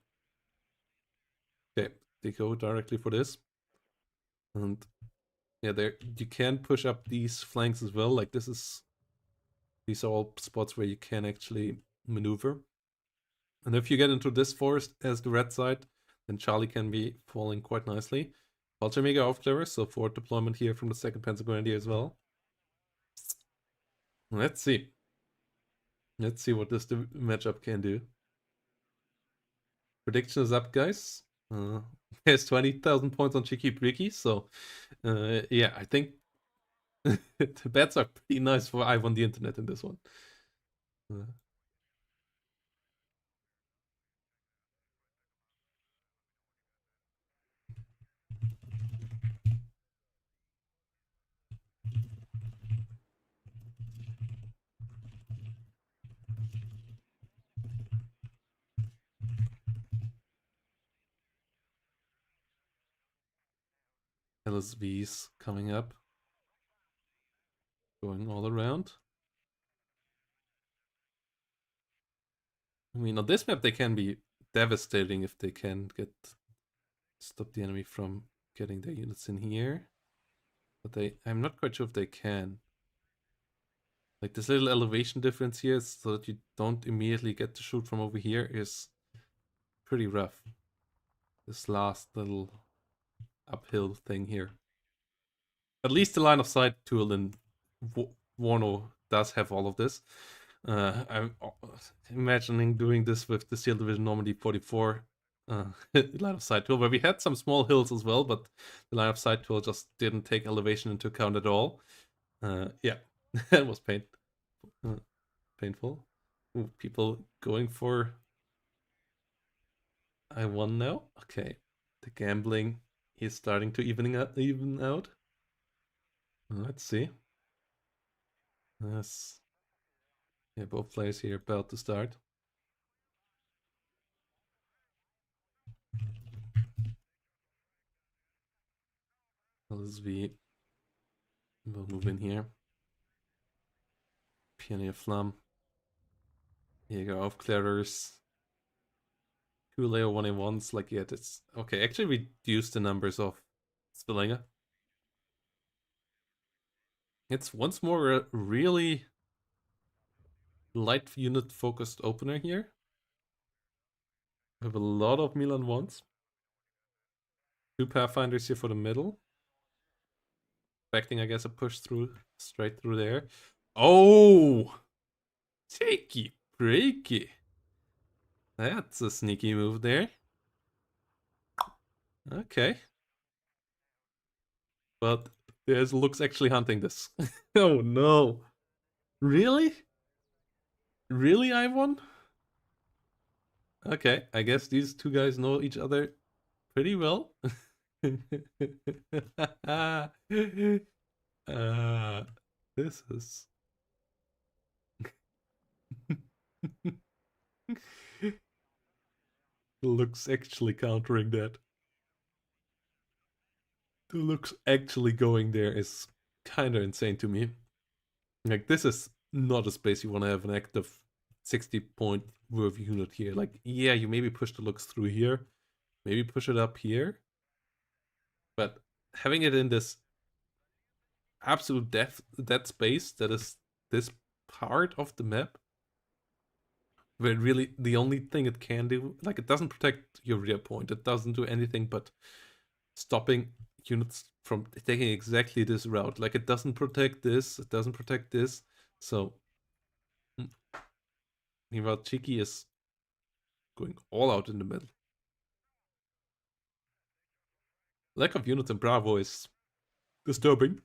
Okay, they go directly for this. And yeah, there you can push up these flanks as well. Like these are all spots where you can actually maneuver. And if you get into this forest as the red side, then Charlie can be falling quite nicely. Ultra Mega Aufklärer, so for deployment here from the second Panzer Grenadier as well. Let's see. Let's see what this matchup can do. Prediction is up, guys. There's 20,000 points on Cheeky Breeki, so yeah, I think the bets are pretty nice for Iwontheinternet in this one. Uh, LSVs coming up, going all around. I mean, on this map, they can be devastating if they can stop the enemy from getting their units in here. But I'm not quite sure if they can. Like this little elevation difference here, so that you don't immediately get to shoot from over here, is pretty rough. This last little uphill thing here. At least the line of sight tool in WARNO does have all of this. I'm imagining doing this with the Steel Division Normandy 44 line of sight tool, where we had some small hills as well, but the line of sight tool just didn't take elevation into account at all. Yeah, that was uh, painful. Ooh, people going for I won now. Okay. The gambling is starting to even out. Let's see. Yes. Yeah, both players here about to start. LSV will move in here. Pioneer Flam. Jäger Aufklärers. Two layer 1-in-1s. Like, yeah, that's okay. Actually, reduce the numbers of Spillinger. It's once more a really light unit focused opener here. We have a lot of Milan ones. Two Pathfinders here for the middle. Expecting, I guess, a push through straight through there. Oh! Cheeky, breeki. That's a sneaky move there. Okay. But there's Lux actually hunting this. Oh no. Really? Really, Iwon? Okay, I guess these two guys know each other pretty well. This is Lux actually countering that. The Lux actually going there is kind of insane to me. Like, this is not a space you want to have an active 60-point worth unit here. Like, yeah, you maybe push the Lux through here, maybe push it up here, but having it in this absolute dead space that is this part of the map, where really the only thing it can do, like, it doesn't protect your rear point, it doesn't do anything but stopping units from taking exactly this route. Like, it doesn't protect this, it doesn't protect this. So meanwhile, Cheeki is going all out in the middle. Lack of units in Bravo is disturbing.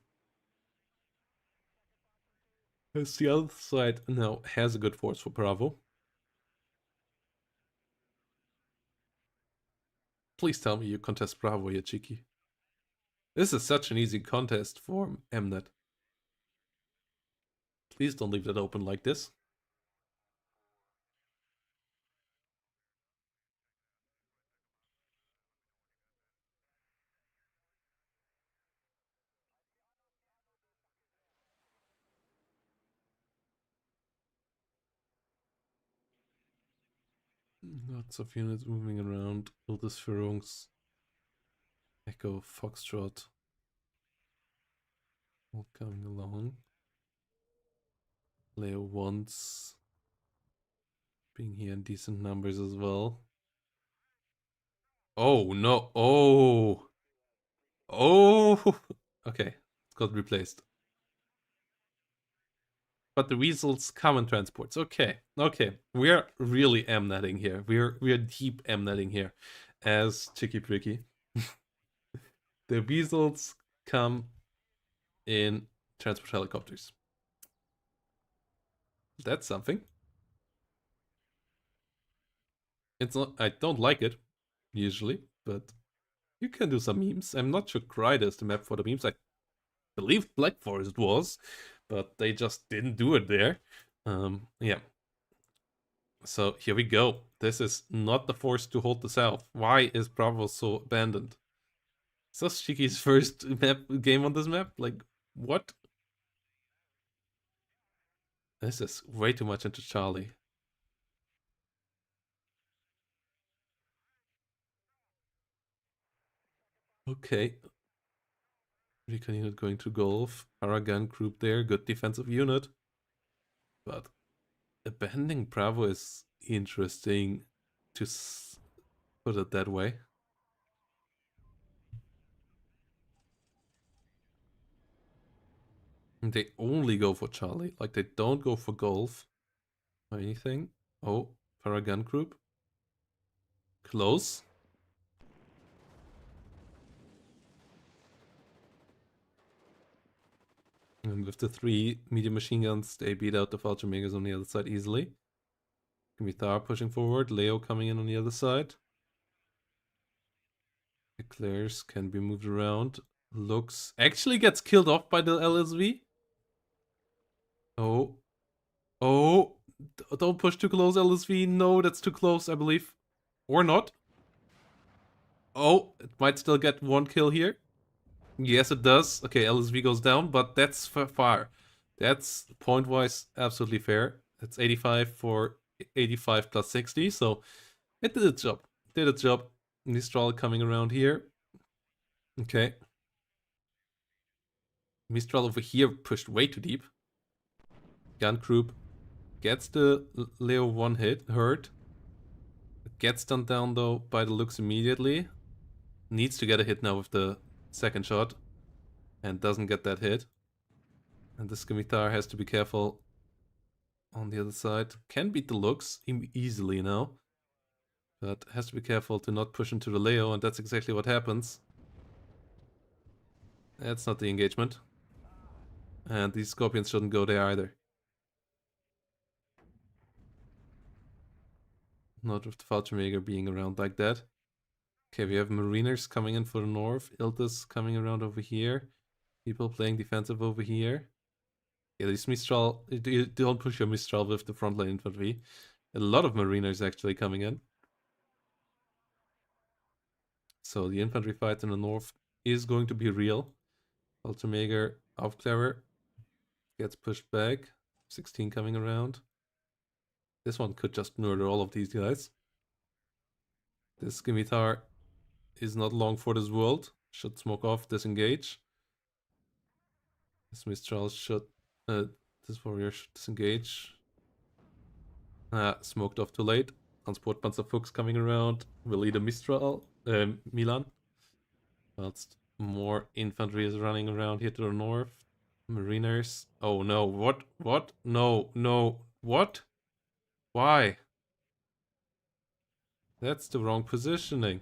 As the other side now has a good force for Bravo. Please tell me you contest Bravo here, Cheeki. This is such an easy contest for Mnet. Please don't leave that open like this. Lots of units moving around. Wildesführungs. Echo, Foxtrot. All coming along. Leo wants being here in decent numbers as well. Oh no! Oh! Oh! Okay, it got replaced. But the weasels come in transports. Okay, okay. We're really M-netting here. We're deep M-netting here as Chicky Pricky. The weasels come in transport helicopters. That's something. It's not. I don't like it usually, but you can do some memes. I'm not sure Kryde is the map for the memes. I believe Black Forest was, but they just didn't do it there. Yeah. So here we go. This is not the force to hold the south. Why is Bravo so abandoned? Is this Cheeky's first game on this map? Like, what? This is way too much into Charlie. Okay. Recon unit going to Golf. Paragon group there. Good defensive unit. But abandoning Bravo is interesting to put it that way. They only go for Charlie. Like, they don't go for Golf or anything. Oh, Paragon group. Close. And with the 3 medium machine guns, they beat out the Vulture Megas on the other side easily. Kimitar pushing forward, Leo coming in on the other side. Eclairs can be moved around. Looks actually gets killed off by the LSV. Oh. Oh. Don't push too close, LSV. No, that's too close, I believe. Or not. Oh, it might still get one kill here. Yes, it does. Okay, LSV goes down, but that's far. That's point-wise absolutely fair. It's 85 for 85 plus 60, so it did its job. Did its job. Mistral coming around here. Okay. Mistral over here pushed way too deep. Gun group gets the Leo one hit, hurt. It gets done down though by the looks immediately. Needs to get a hit now with the second shot. And doesn't get that hit. And the Scimitar has to be careful on the other side. Can beat the looks easily now. But has to be careful to not push into the Leo, and that's exactly what happens. That's not the engagement. And these Scorpions shouldn't go there either. Not with the Fallschirmjäger being around like that. Okay, we have Mariners coming in for the north. Iltis coming around over here. People playing defensive over here. Yeah, these Mistral... You don't push your Mistral with the front line infantry. A lot of Mariners actually coming in. So the infantry fight in the north is going to be real. Fallschirmjäger, Aufklärer gets pushed back. 16 coming around. This one could just murder all of these guys. This Scimitar is not long for this world. Should smoke off, disengage. This Mistral should... this warrior should disengage. Smoked off too late. Transport Panzer Fuchs coming around. Will lead a Mistral. Milan. Whilst more infantry is running around here to the north. Mariners. Oh no, what? What? No, no. What? Why? That's the wrong positioning.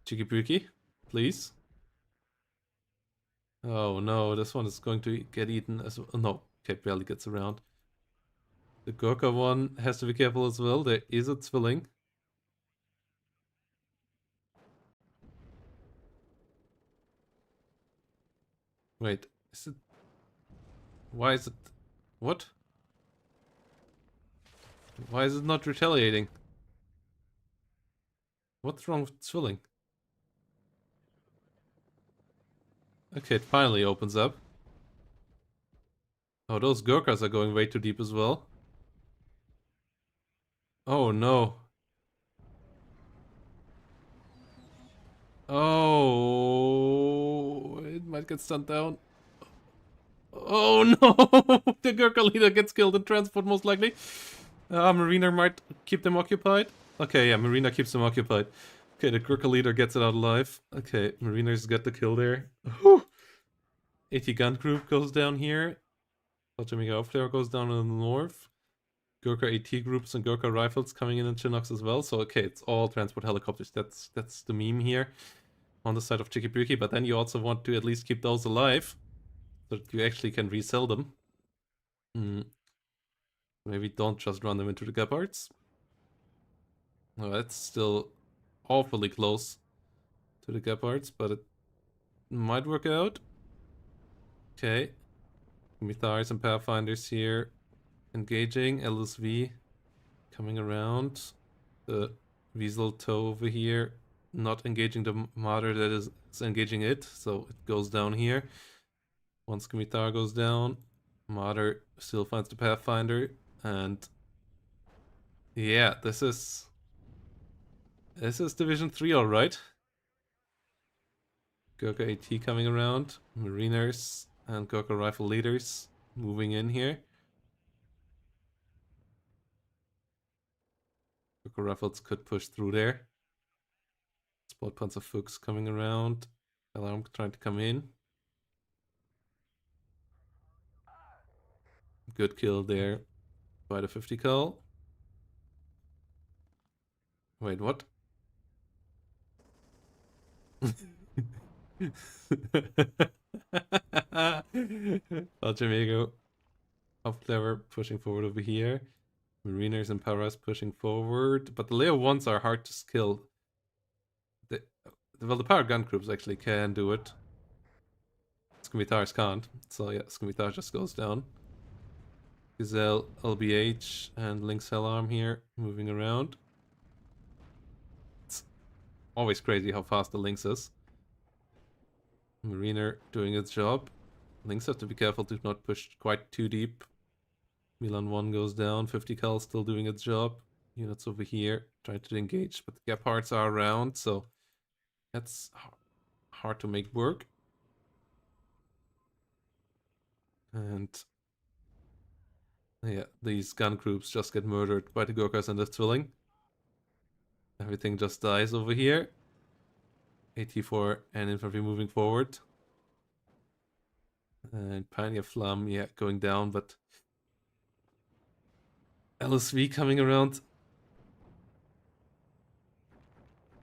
Cheeky breeki, please. Oh no, this one is going to get eaten as well. No, okay, barely gets around. The Gurkha one has to be careful as well. There is a Zwilling. Wait, is it... Why is it... What? Why is it not retaliating? What's wrong with Zwilling? Okay, it finally opens up. Oh, those Gurkhas are going way too deep as well. Oh no. Oh, it might get stunned down. Oh no! The Gurkha leader gets killed in transport most likely. Marina might keep them occupied. Okay, yeah, Marina keeps them occupied. Okay, the Gurkha leader gets it out alive. Okay, Marina's got the kill there. 80 gun group goes down here. Fallschirmjäger Aufklärer goes down in the north. Gurkha AT groups and Gurkha rifles coming in Chinooks as well. So okay, it's all transport helicopters. That's the meme here on the side of Cheeki breeki. But then you also want to at least keep those alive, so that you actually can resell them. Maybe don't just run them into the Gepards. Oh, that's still awfully close to the Gepards, but it might work out. Okay. Mithars and Pathfinders here engaging. LSV coming around. The Weasel Toe over here not engaging the Martyr that is engaging it, so it goes down here. Once Scimitar goes down, Martyr still finds the Pathfinder, and yeah, this is Division 3, alright. Gurkha AT coming around, Mariners and Gurkha Rifle leaders moving in here. Gurkha Rifles could push through there. Spot Panzer Fuchs coming around. Alarm trying to come in. Good kill there by the 50 cal. Wait, what? Fallschirmjäger Aufklärer pushing forward over here. Mariners and Paras pushing forward, but the Leo 1s are hard to skill. Well, the power gun groups actually can do it. Scimitars can't, so yeah, Scimitar just goes down. Gazelle, LBH, and Lynx Hellarm here, moving around. It's always crazy how fast the Lynx is. Mariner doing its job. Lynx have to be careful to not push quite too deep. Milan 1 goes down, 50 cal still doing its job. Units over here trying to engage, but the Gepards are around, so that's hard to make work. And yeah, these gun groups just get murdered by the Gurkhas and the Twilling. Everything just dies over here. AT4 and infantry moving forward. And Pioneer Flam, yeah, going down, but LSV coming around.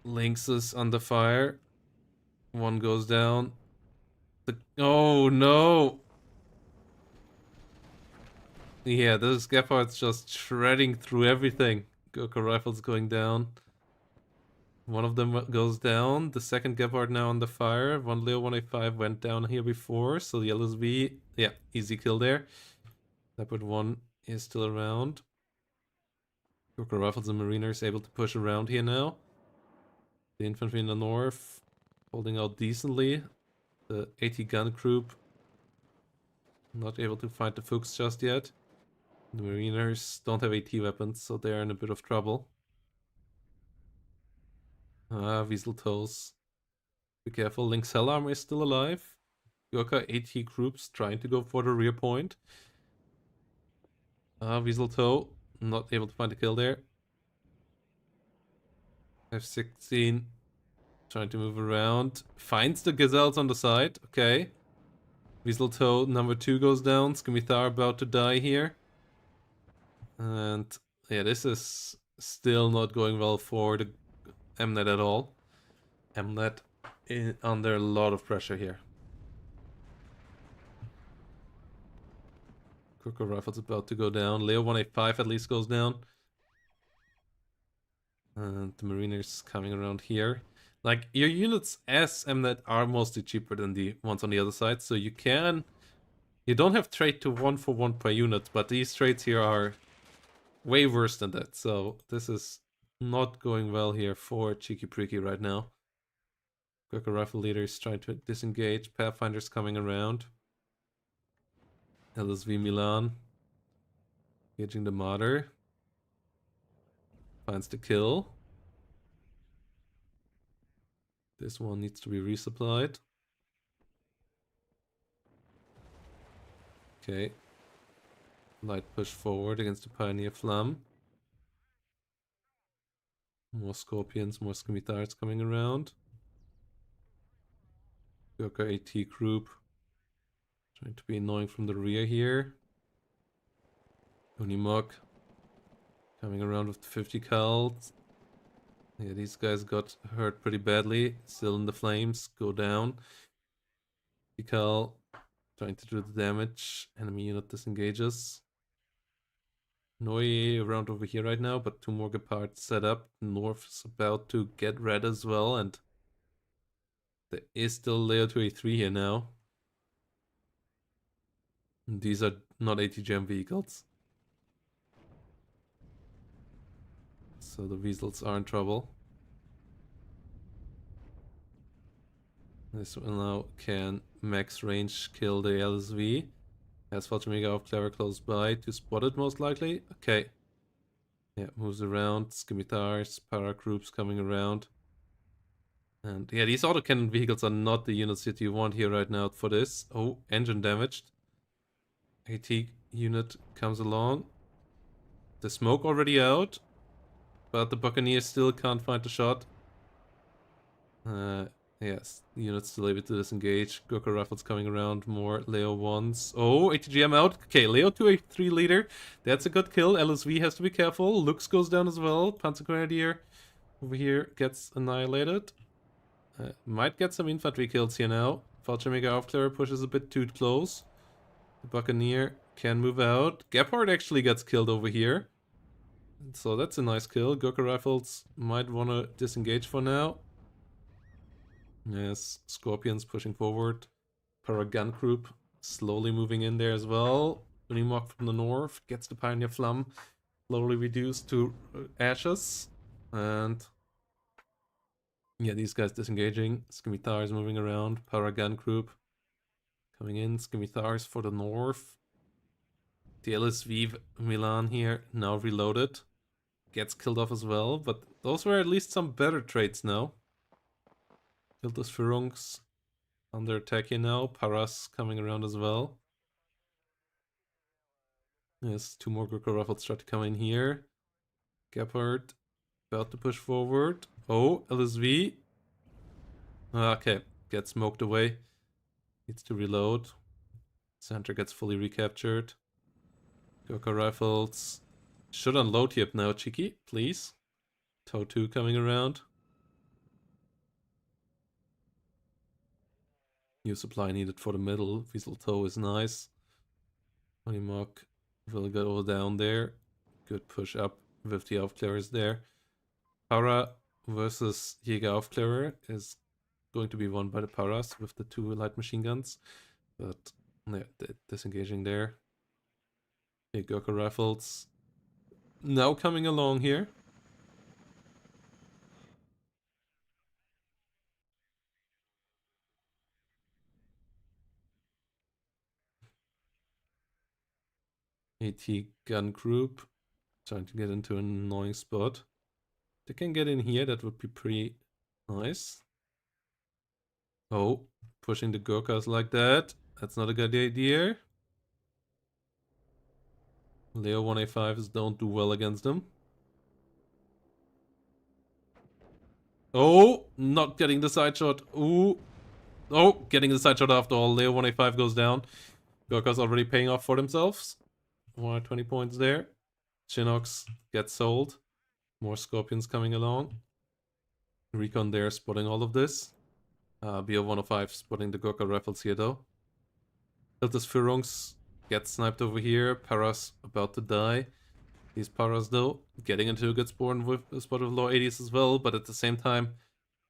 Lynx is under fire. One goes down. Oh no! Yeah, this Gepard's just shredding through everything. Gurkha rifles going down. One of them goes down. The second Gepard now under fire. One Leo 185 went down here before, so the LSV, yeah, easy kill there. Leopard 1 is still around. Gurkha rifles and mariners able to push around here now. The infantry in the north holding out decently. The AT gun group not able to find the Fuchs just yet. The mariners don't have AT weapons, so they're in a bit of trouble. Weasel Toes. Be careful, Lynx Hellarm is still alive. Gurkha AT groups trying to go for the rear point. Weasel Toe not able to find a kill there. F-16 trying to move around. Finds the gazelles on the side. Okay. Weasel Toe number 2 goes down. Scimitar about to die here. And yeah, this is still not going well for the Mnet at all. Mnet under a lot of pressure here. Gurkha rifle's about to go down. Leo 185 at least goes down. And the mariners coming around here. Like, your units as Mnet are mostly cheaper than the ones on the other side, so you don't have trade to 1-for-1 per unit, but these trades here are way worse than that, so this is not going well here for Cheeki Breeki right now. Gurkha rifle leaders trying to disengage, Pathfinders coming around. LSV Milan engaging the Martyr. Finds the kill. This one needs to be resupplied. Okay. Light push forward against the Pioneer Flam. More Scorpions, more Scimitars coming around. Gurkha AT group trying to be annoying from the rear here. Unimog coming around with 50 cal. Yeah, these guys got hurt pretty badly. Still in the flames. Go down. 50 cal trying to do the damage. Enemy unit disengages. Noi around over here right now, but 2 more Gepards set up. North is about to get red as well, and there is still Leo 283 here now. And these are not ATGM vehicles. So the Weasels are in trouble. This one now can max range kill the LSV. Has Fallschirmjäger of Clever close by to spot it most likely. Okay. Yeah, moves around. Scimitars, para groups coming around. And yeah, these autocannon vehicles are not the units that you want here right now for this. Oh, engine damaged. AT unit comes along. The smoke already out. But the Buccaneers still can't find the shot. Yes, the unit's still able to disengage. Gurkha rifles coming around, more Leo 1s. Oh, ATGM out. Okay, Leo 283 leader. That's a good kill. LSV has to be careful. Lux goes down as well. Panzer Grenadier over here gets annihilated. Might get some infantry kills here now. Fallschirmjäger Aufklärer pushes a bit too close. The Buccaneer can move out. Gepard actually gets killed over here. So that's a nice kill. Gurkha Rifles might want to disengage for now. Yes, Scorpions pushing forward. Paragon Group slowly moving in there as well. Unimog from the north gets the Pioneer Flum slowly reduced to ashes. And yeah, these guys disengaging. Scimitar is moving around. Paragon Group coming in. Scimitars for the north. The LSV Milan here now reloaded. Gets killed off as well, but those were at least some better traits now. Killed the Spherunks under attack here now. Paras coming around as well. Yes, 2 more Gurkha Rifles try to come in here. Gepard about to push forward. Oh, LSV. Okay, gets smoked away. Needs to reload. Center gets fully recaptured. Gurkha Rifles should unload here now, Cheeki, please. Toe 2 coming around. New supply needed for the middle. Weasel Toe is nice. Honeymock will go down there. Good push up with the Aufklärer there. Para versus Jäger Aufklärer is going to be won by the Paras with the 2 light machine guns. But yeah, disengaging there. Okay, Gurkha Rifles now coming along here. AT gun group trying to get into an annoying spot. They can get in here, that would be pretty nice. Oh, pushing the Gurkhas like that. That's not a good idea. Leo 1A5s don't do well against them. Oh, not getting the side shot. Ooh. Oh, getting the side shot after all. Leo 1A5 goes down. Gurkhas already paying off for themselves. 120 points there. Chinox gets sold. More Scorpions coming along. Recon there spotting all of this. BO 105 spotting the Gurkha Rifles here though. Hiltus Firungs gets sniped over here. Paras about to die. These Paras though getting into a good spot with low 80s as well, but at the same time,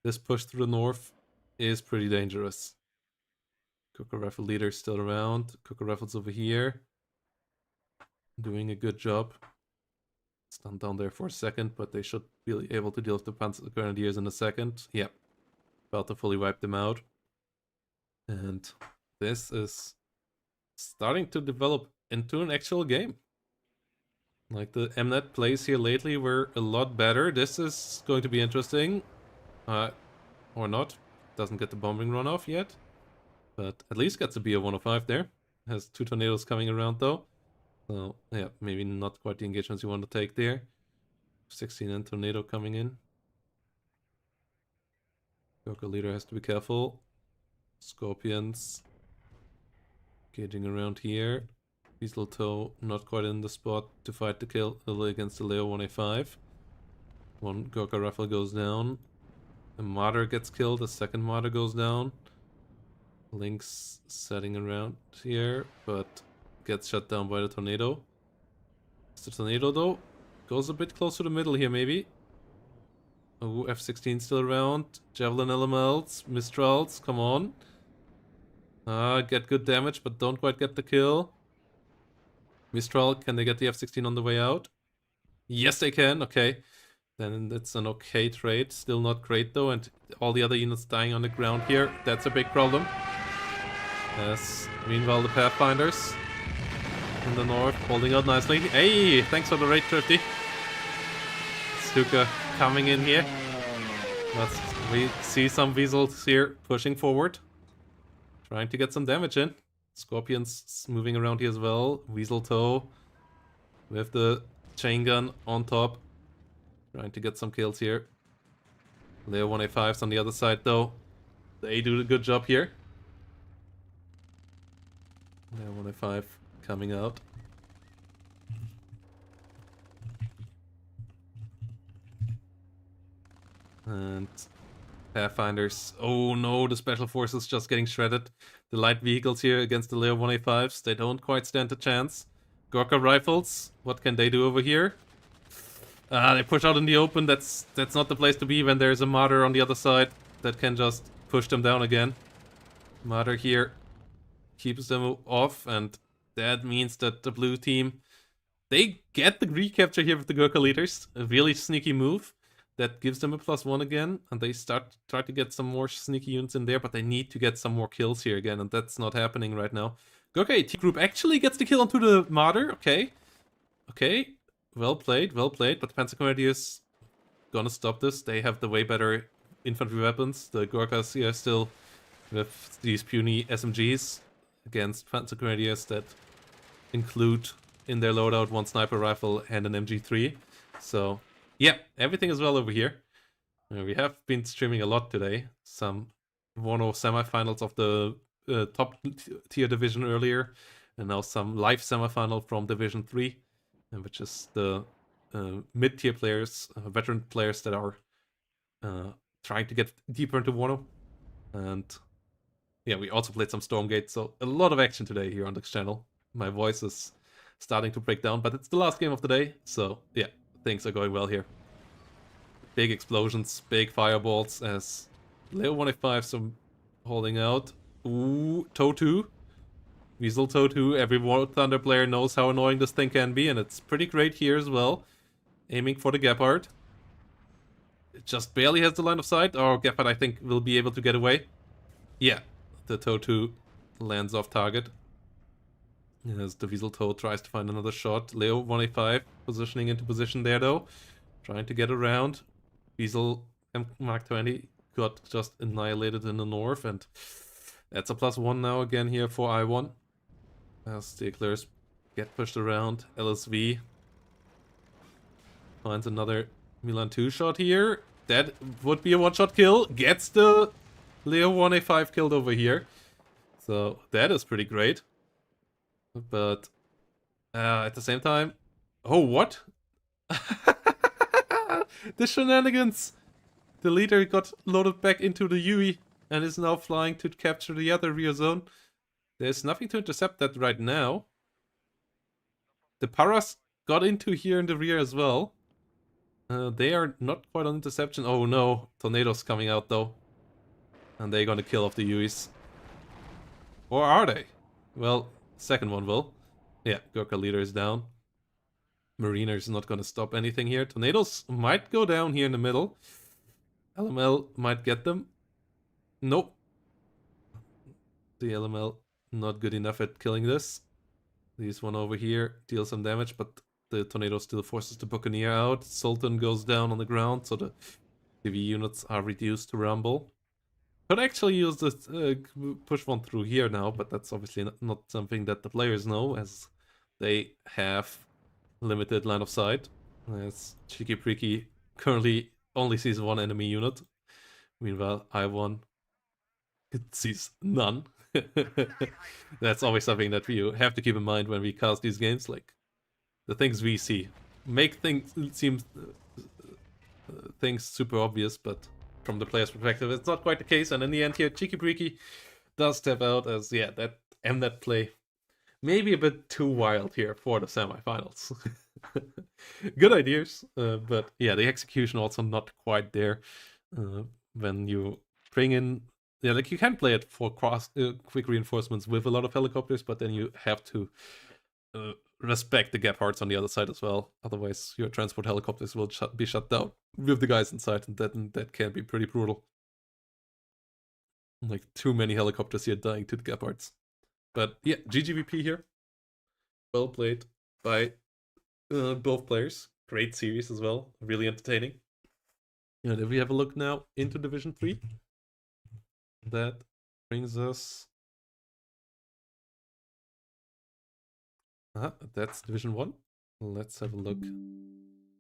this push through the north is pretty dangerous. Gurkha Rifle leader still around. Gurkha Rifles over here. Doing a good job. Stunned down there for a second, but they should be able to deal with the Panzer Grenadiers in a second. Yep. About to fully wipe them out. And this is starting to develop into an actual game. Like the Mnet plays here lately were a lot better. This is going to be interesting. Or not. Doesn't get the bombing runoff yet. But at least gets a BO 105 there. Has 2 tornadoes coming around though. So yeah, maybe not quite the engagements you want to take there. 16 and tornado coming in. Gurkha leader has to be careful. Scorpions gauging around here. Weasel Toe not quite in the spot to fight the kill against the Leo 1A5. 1 Gurkha Rifle goes down. A Martyr gets killed, a second Martyr goes down. Lynx setting around here, but gets shut down by the tornado. The tornado though goes a bit close to the middle here maybe. Oh, F-16 still around. Javelin LMLs, Mistrals, come on. Get good damage, but don't quite get the kill. Mistral, can they get the F-16 on the way out? Yes, they can. Okay. Then it's an okay trade. Still not great though, and all the other units dying on the ground here. That's a big problem. Yes. Meanwhile, the Pathfinders in the north holding out nicely. Hey, thanks for the raid, Thrifty. Stuka coming in here. We see some Weasels here pushing forward. Trying to get some damage in. Scorpions moving around here as well. Weasel Toe with the chain gun on top. Trying to get some kills here. Leo 1A5s on the other side though. They do a good job here. Leo 1A5 coming out. And Pathfinders. Oh no, the special forces just getting shredded. The light vehicles here against the Leo 1A5s. They don't quite stand a chance. Gurkha Rifles. What can they do over here? They push out in the open. That's not the place to be when there's a Martyr on the other side that can just push them down again. Martyr here keeps them off, and that means that the blue team, they get the recapture here with the Gurkha leaders. A really sneaky move that gives them a +1 again, and they try to get some more sneaky units in there, but they need to get some more kills here again, and that's not happening right now. Gurkha AT group actually gets the kill onto the Martyr. Okay. Well played, but the Panzer Grenadiers gonna stop this. They have the way better infantry weapons. The Gurkhas here still with these puny SMGs against Panzer Grenadiers that include in their loadout one sniper rifle and an MG3. So yeah, everything is well over here. We have been streaming a lot today. Some WARNO semifinals of the top tier division earlier, and now some live semifinal from Division 3, which is the mid-tier players, veteran players that are trying to get deeper into WARNO. And yeah, we also played some Stormgate, so a lot of action today here on this channel. My voice is starting to break down, but it's the last game of the day, so yeah, things are going well here. Big explosions, big fireballs as Leo 185 some holding out. Ooh, Toe 2. Weasel Toe 2. Every War Thunder player knows how annoying this thing can be, and it's pretty great here as well. Aiming for the Gepard. It just barely has the line of sight. Oh, Gepard, I think, will be able to get away. Yeah, the Toe 2 lands off target. As the Weasel Toe tries to find another shot. Leo 185 positioning into position there, though. Trying to get around. Weasel Mark 20 got just annihilated in the north, and that's a +1 now again here for I1. As the Eclairs get pushed around. LSV finds another Milan 2 shot here. That would be a one-shot kill. Gets the Leo 185 killed over here. So that is pretty great. But at the same time... Oh, what? The shenanigans! The leader got loaded back into the Yui and is now flying to capture the other rear zone. There's nothing to intercept that right now. The Paras got into here in the rear as well. They are not quite on interception. Oh no, Tornadoes coming out though. And they're gonna kill off the Yuis. Or are they? Well, second one will. Yeah, Gurkha leader is down. Mariner is not gonna stop anything here. Tornadoes might go down here in the middle. LML might get them. Nope. The LML not good enough at killing this. This one over here deals some damage, but the Tornado still forces the Buccaneer out. Sultan goes down on the ground, so the TV units are reduced to rumble. Could actually use this push one through here now, but that's obviously not something that the players know, as they have limited line of sight. As Cheeki Breeki currently only sees one enemy unit. Meanwhile, I1 sees none. That's always something that you have to keep in mind when we cast these games. Like, the things we see make things seem things super obvious, but from the player's perspective, it's not quite the case. And in the end here, Cheeki Breeki does step out as, yeah, that Mnet play maybe a bit too wild here for the semifinals. Good ideas, but yeah, the execution also not quite there. When you bring in, yeah, like you can play it for quick reinforcements with a lot of helicopters, but then you have to respect the Gepards on the other side as well. Otherwise, your transport helicopters will be shut down with the guys inside, and that can be pretty brutal. Like, too many helicopters here dying to the Gepards. But yeah, GGVP here. Well played by both players. Great series as well. Really entertaining. And if we have a look now into Division 3, that brings us... that's Division 1. Let's have a look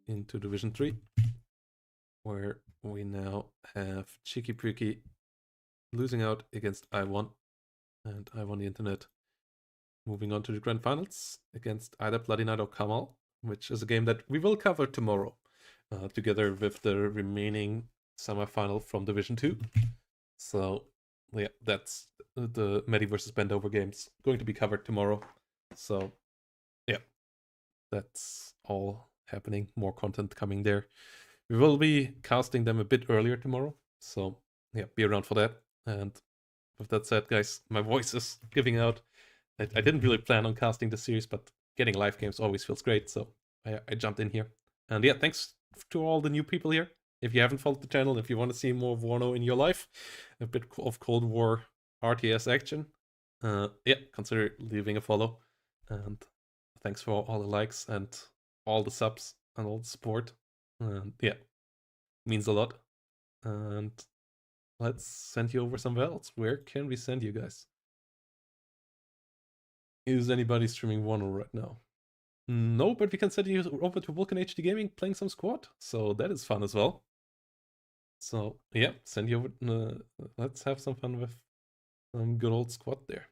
into Division 3, where we now have Cheeki Breeki losing out against I1, and Iwontheinternet moving on to the Grand Finals against either Bloody Knight or Kamal, which is a game that we will cover tomorrow, together with the remaining semifinal from Division 2. So, yeah, that's the Medi versus Bendover games going to be covered tomorrow. So, yeah, that's all happening, more content coming there. We will be casting them a bit earlier tomorrow, so yeah, be around for that. And with that said, guys, my voice is giving out. I didn't really plan on casting the series, but getting live games always feels great, so I jumped in here. And yeah, thanks to all the new people here. If you haven't followed the channel, if you want to see more of WARNO in your life, a bit of Cold War RTS action, yeah, consider leaving a follow. And thanks for all the likes and all the subs and all the support. And yeah, means a lot. And let's send you over somewhere else. Where can we send you guys? Is anybody streaming WARNO right now? No, but we can send you over to Vulcan HD Gaming playing some squad. So that is fun as well. So yeah, send you over. Let's have some fun with some good old squad there.